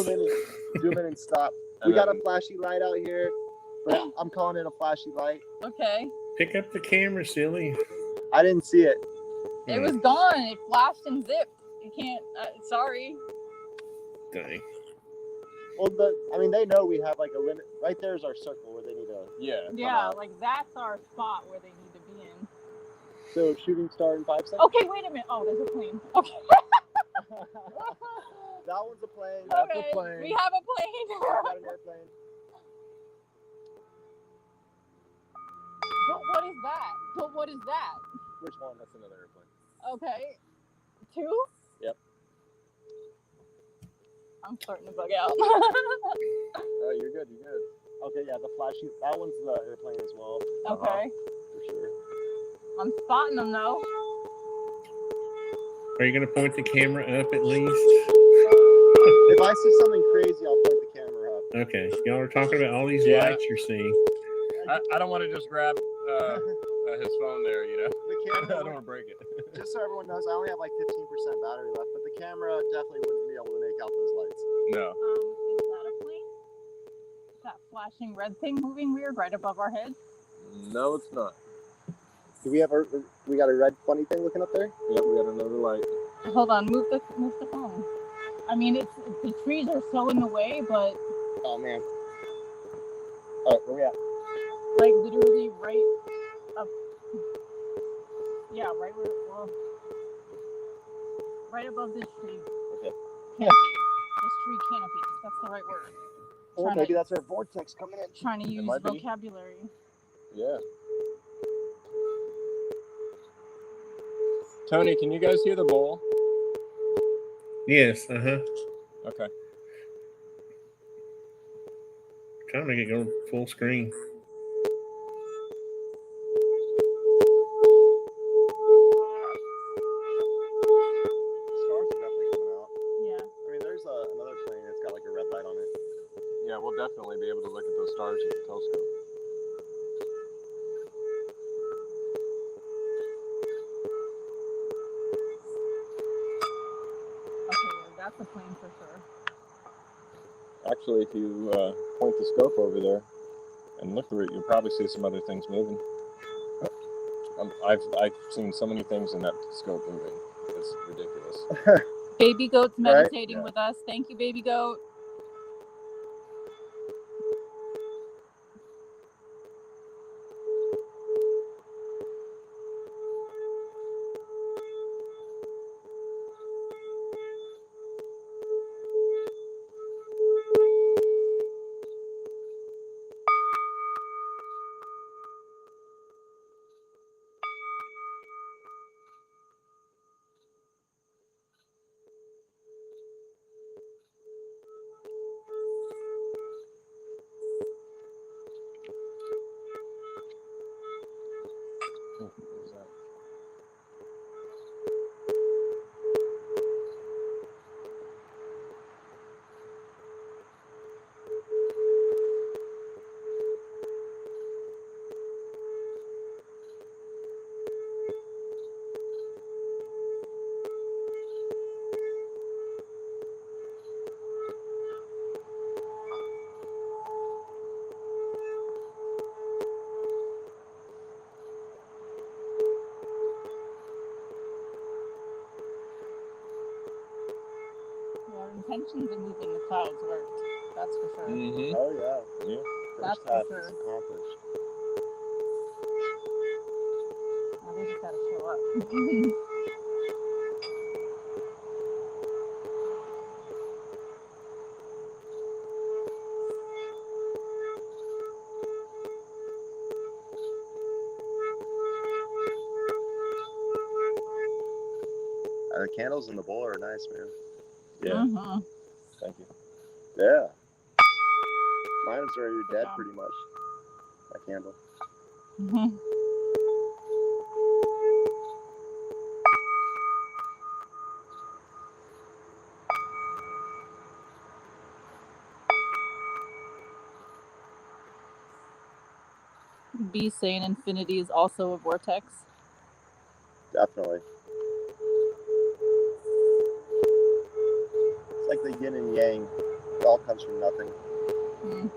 Zoom in and stop. We got a flashy light out here, but I'm calling it a flashy light. Okay. Pick up the camera, silly. I didn't see it. It was gone. It flashed and zipped. You can't. Sorry. Dang. Well, they know we have like a limit. Right there is our circle where they need to. Yeah, like that's our spot where they need to be in. So shooting star in 5 seconds. Okay, wait a minute. Oh, there's a plane. Okay. That one's a plane. Okay. That's a plane. We have a plane. We got an airplane. But what is that? Which one? That's another airplane. Okay. 2? Yep. I'm starting to bug out. Oh, you're good. You're good. Okay, yeah, the flashy. That one's the airplane as well. Okay. For sure. I'm spotting them though. Are you going to point the camera up at least? If I see something crazy, I'll point the camera up. Okay. Y'all are talking about all these Yeah. lights you're seeing. I don't want to just grab his phone there, you know. The I camera. don't want to break it. Just so everyone knows, I only have like 15% battery left, but the camera definitely wouldn't be able to make out those lights. No. Is that a plane? Is that flashing red thing moving weird right above our heads? No, it's not. Do we have we got a red funny thing looking up there? Yep, we got another light. Hold on, move the phone. I mean, the trees are so in the way, but Oh man. Alright, where we at? like literally right up. Yeah, right where. Well, right above this tree. Okay. Canopy. This tree canopy. That's the right word. Oh, Trying maybe to- that's our vortex coming in. Trying to use might be. vocabulary. Yeah. Tony, can you guys hear the bowl? Yes, uh-huh. Okay. Trying to make it go full screen. Stars are definitely coming out. Yeah. I mean, there's another plane that's got like a red light clean for sure. Actually, if you point the scope over there and look through it, you'll probably see some other things moving. I've seen so many things in that scope moving. It's ridiculous. Baby goat's Right? meditating Yeah. with us. Thank you, baby goat. What is that? Our intentions in moving the clouds worked. That's for sure. Mm-hmm. Oh yeah. Yeah. That's First for half sure. is accomplished. Now they just gotta show up. The candles in the bowl are nice, man. Yeah. Mm-hmm. Thank you. Yeah. Mine's already Good dead job. pretty much. My candle. Mm-hmm. B saying infinity is also a vortex. Definitely. It's like the yin and yang. It all comes from nothing. Mm.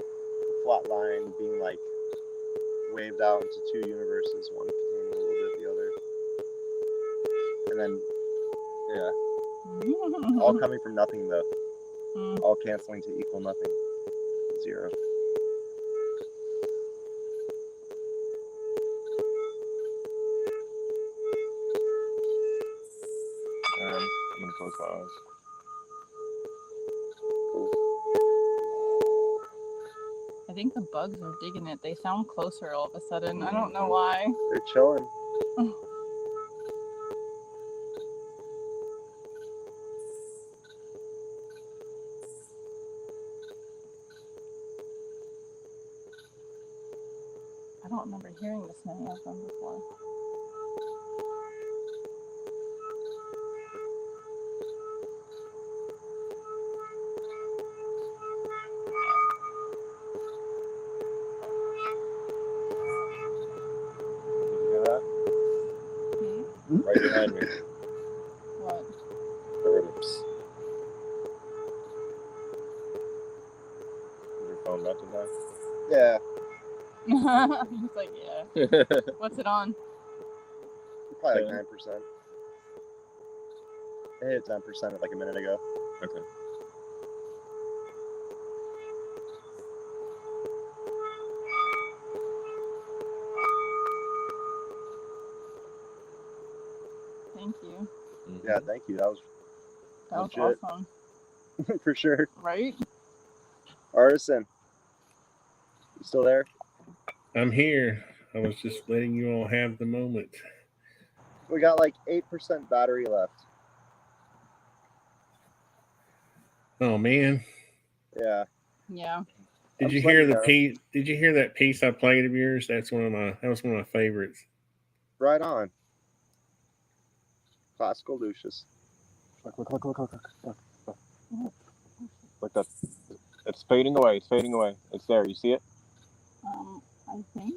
The flat line being like waved out into two universes, one containing a little bit of the other. And then, yeah, all coming from nothing though. Mm. All canceling to equal nothing. Zero. I'm gonna close my eyes. I think the bugs are digging it. They sound closer all of a sudden. I don't know why. They're chilling. I don't remember hearing this many of them before. You hear that? Hmm? Right behind me. What? I heard it. Psst. Is your phone about to die? Yeah. He's like, yeah. What's it on? Probably like 10. 9%. I hit 10% like a minute ago. Okay. Thank you. Yeah, thank you. That was That was legit. awesome. For sure. Right? Artisan, you still there? I'm here. I was just letting you all have the moment. We got like 8% battery left. Oh man, Yeah. Yeah. did I'm you just hear letting the you know. piece? Did you hear that piece I played of yours? That was one of my favorites. Right on. Classical Lucius. Look. Like that It's fading away. It's fading away. It's there. You see it? I think.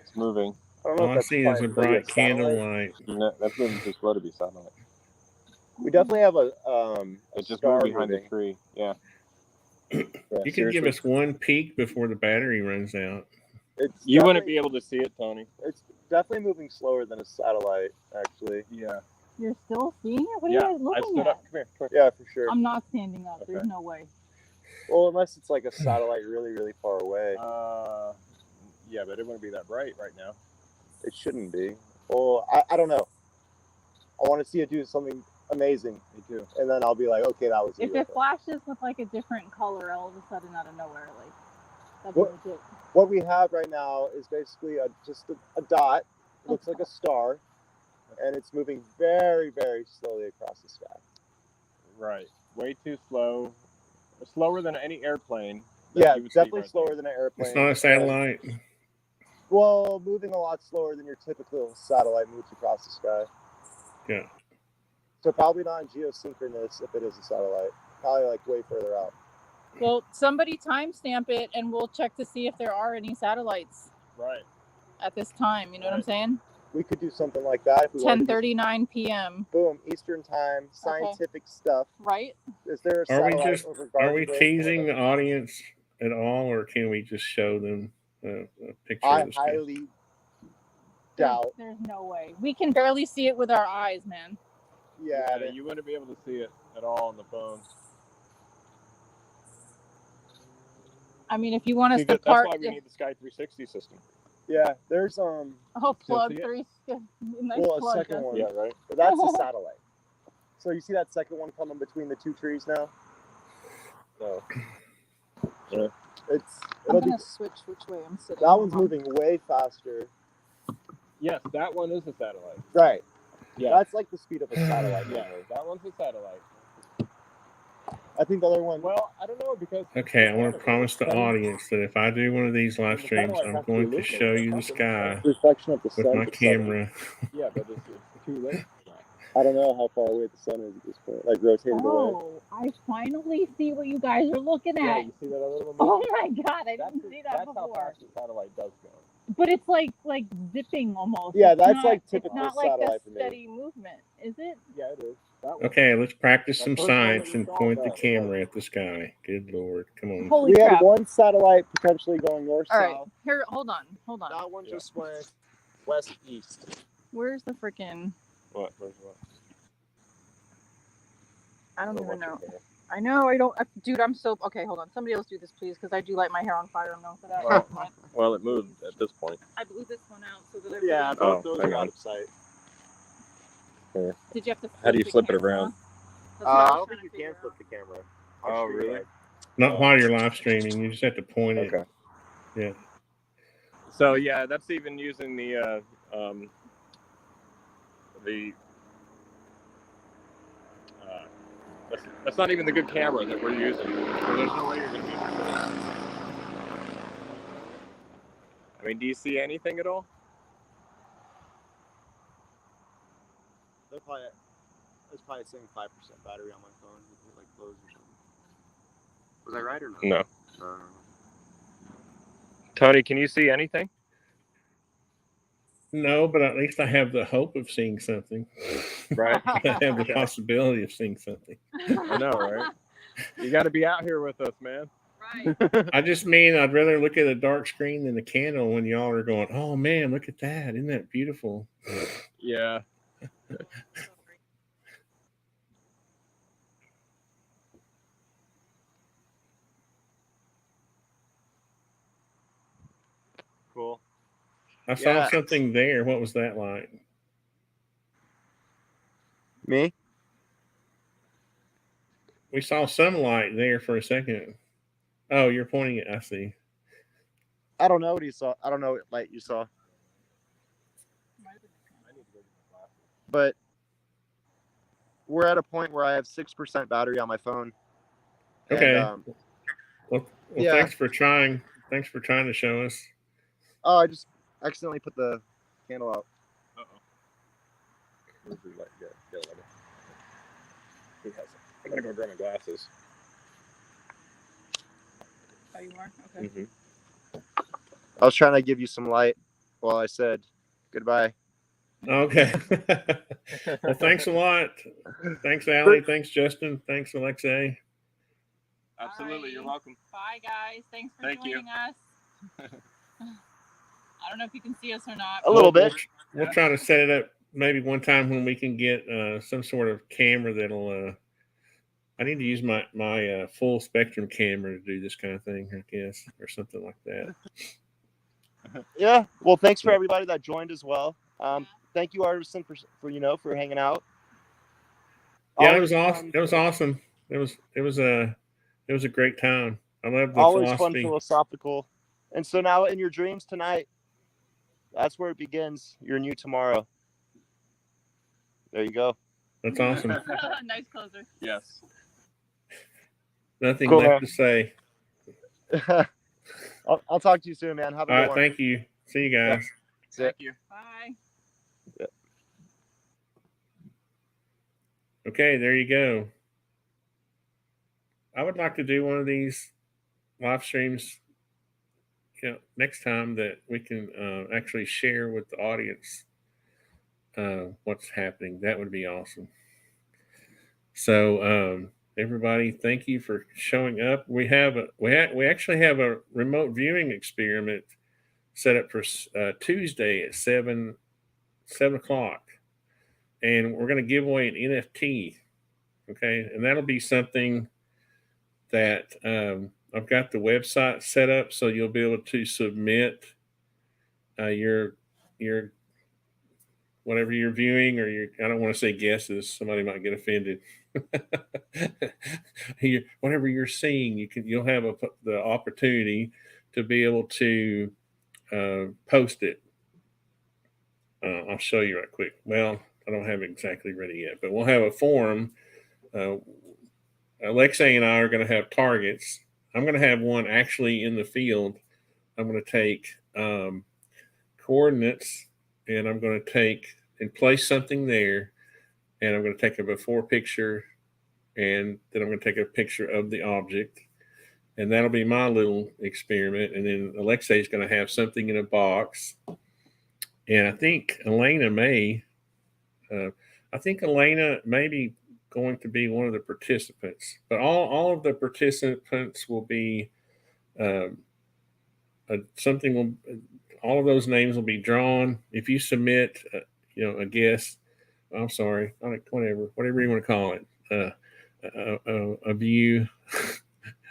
It's moving. I don't know All if I that's see is a probably bright satellite. candlelight. No, that's moving too slow to be satellite. We definitely have a It just star moved behind moving. the tree. Yeah. Yeah, You could give seriously. us one peek before the battery runs out. It's You wouldn't definitely- be able to see it, Tony. It's definitely moving slower than a satellite, actually. Yeah. You're still seeing it? What are Yeah. you guys I looking stood at? up. Come here. Come here. Yeah, for sure. I'm not standing up. There's Okay. no way. Well, unless it's like a satellite really, really far away. Yeah, but it wouldn't be that bright right now. It shouldn't be. Well, I don't know. I want to see it do something amazing, Me too. and then I'll be like, okay, that was If you. it flashes with like a different color all of a sudden out of nowhere, like that'd What? be legit. What we have right now is basically just a dot. It looks like a star, and it's moving very, very slowly across the sky. Right. Way too slow. Slower than any airplane. Yeah, you would see definitely right slower there. than an airplane. It's not a satellite. Well, moving a lot slower than your typical satellite moves across the sky. Yeah. So probably not geosynchronous if it is a satellite. Probably like way further out. Well, somebody timestamp it and we'll check to see if there are any satellites Right. at this time. You know what I'm Right. saying? We could do something like that. If we wanted to do- 10:39 p.m. Boom, Eastern time, scientific stuff. Right? Is there a Are we satellite just over are we Garden Grove, teasing Florida? the audience at all, or can we just show them a picture I of the sky? highly doubt. There's no way. We can barely see it with our eyes, man. Yeah, Yeah, you wouldn't be able to see it at all on the phone. I mean, if you want us See, to that's part, why we need the Sky 360 system. yeah. There's oh, plug see it? three. Nice well, a plug, second Justin. one. Yeah, right. But that's a satellite. So you see that second one coming between the two trees now? So, It's I'm it'll be gonna switch which way I'm sitting. that one's Hold on. moving way faster. yes, that one is a satellite. Right. Yeah. That's like the speed of a satellite. Yeah, that one's a satellite. I think the other one. Well, I don't know because. Okay, I want to promise the audience that if I do one of these live The streams, satellite I'm has to going be to show you the illuminated, sky reflection of the with sun. my camera. Yeah, but it's too late. I don't know how far away the sun is at this point. Like rotated away. Oh, I finally see what you guys are looking Yeah, at. you see that other little Oh movie? my god, I didn't see that That's how before. fast the satellite does go. But it's like zipping almost. Yeah, It's that's not, like typical It's not like a satellite for me. steady movement, is it? Yeah, it is. That one. Okay, let's practice some That first one that science we and saw, point the that- camera at the sky. Good Lord, come on. Holy We crap! had one satellite potentially going north All right, south. here, hold on. That one Yeah. just went west east. Where's the freaking? What? Where's what? I don't Oh, even what's know. it there? I know. I don't. Dude, I'm so okay. Hold on. Somebody else do this, please, because I do light my hair on fire. I'm known for that. Well, well, it moved at this point. I blew this one out so that I. Yeah, Oh, those hang are out on. of sight. Did you have to? How do you the flip it camera? around? That's what I I was don't trying think to you figure can flip out. the camera. Oh, really? Like, Not while you're live streaming. You just have to point it. Okay. Yeah. So yeah, that's even using the that's not even the good camera that we're using. So there's no way you're gonna be able to see it. I mean, do you see anything at all? they're probably, it's probably saying 5% battery on my phone. If it like close or something. Was I right or not? No. No. Tony, can you see anything? No, but at least I have the hope of seeing something. Right. I have the possibility of seeing something. I know, right? You got to be out here with us, man. Right. I just mean I'd rather look at a dark screen than a candle when y'all are going, oh man, look at that. Isn't that beautiful? Yeah. Cool. I saw Yeah. something there. What was that like? Me? We saw some light there for a second. Oh, you're pointing it. I see. I don't know what you saw. I don't know what light you saw. But we're at a point where I have 6% battery on my phone. And, Okay. Well, yeah. Thanks for trying. Thanks for trying to show us. Oh, I just accidentally put the candle out. Where's the light? Yeah, let me. He has it. I'm gonna go grab my glasses. Oh, you are? Okay. Mm-hmm. I was trying to give you some light while I said goodbye. Okay. Well, thanks a lot. Thanks, Allie. Thanks, Justin. Thanks, Alexei. Absolutely, you're welcome. Bye, guys. Thanks for Thank you. joining us. I don't know if you can see us or not. A little bit. We'll try to set it up maybe one time when we can get some sort of camera that'll. I need to use my full spectrum camera to do this kind of thing, I guess, or something like that. Yeah. Well, thanks for everybody that joined as well. Thank you, Artisan, for hanging out. Yeah, it was awesome. It was awesome. It was a great time. I love the always philosophy. fun, philosophical. And so now in your dreams tonight, that's where it begins. Your new tomorrow. There you go. That's awesome. Nice closer. Yes. Nothing Cool, left man. to say. I'll talk to you soon, man. Have a All good right, one. thank you. See you guys. Thank you. Bye. Okay, there you go. I would like to do one of these live streams, next time that we can actually share with the audience what's happening. That would be awesome. So, everybody, thank you for showing up. We actually have a remote viewing experiment set up for Tuesday at 7 o'clock, and we're going to give away an NFT. Okay, and that'll be something that I've got the website set up, so you'll be able to submit your whatever you're viewing, or I don't want to say guesses. Somebody might get offended. Whatever you're seeing, you'll have the opportunity to be able to post it. I'll show you right quick. Well, I don't have it exactly ready yet, but we'll have a form. Alexei and I are going to have targets. I'm going to have one actually in the field. I'm going to take coordinates, and I'm going to take and place something there, and I'm going to take a before picture, and then I'm going to take a picture of the object, and that'll be my little experiment. And then Alexei is going to have something in a box, and I think Elena may be going to be one of the participants, but all of the participants will be all of those names will be drawn. If you submit, a guess, I'm sorry, whatever you want to call it, a view,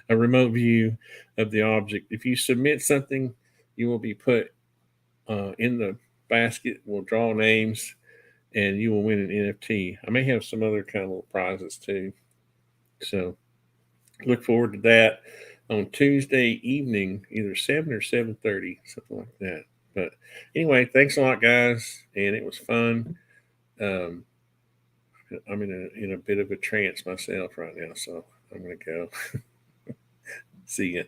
a remote view of the object. If you submit something, you will be put in the basket. We'll draw names, and you will win an NFT. I may have some other kind of little prizes too. So look forward to that on Tuesday evening, either 7 or 7:30, something like that. But anyway, thanks a lot, guys, and it was fun. I'm in a bit of a trance myself right now, so I'm gonna go. See ya.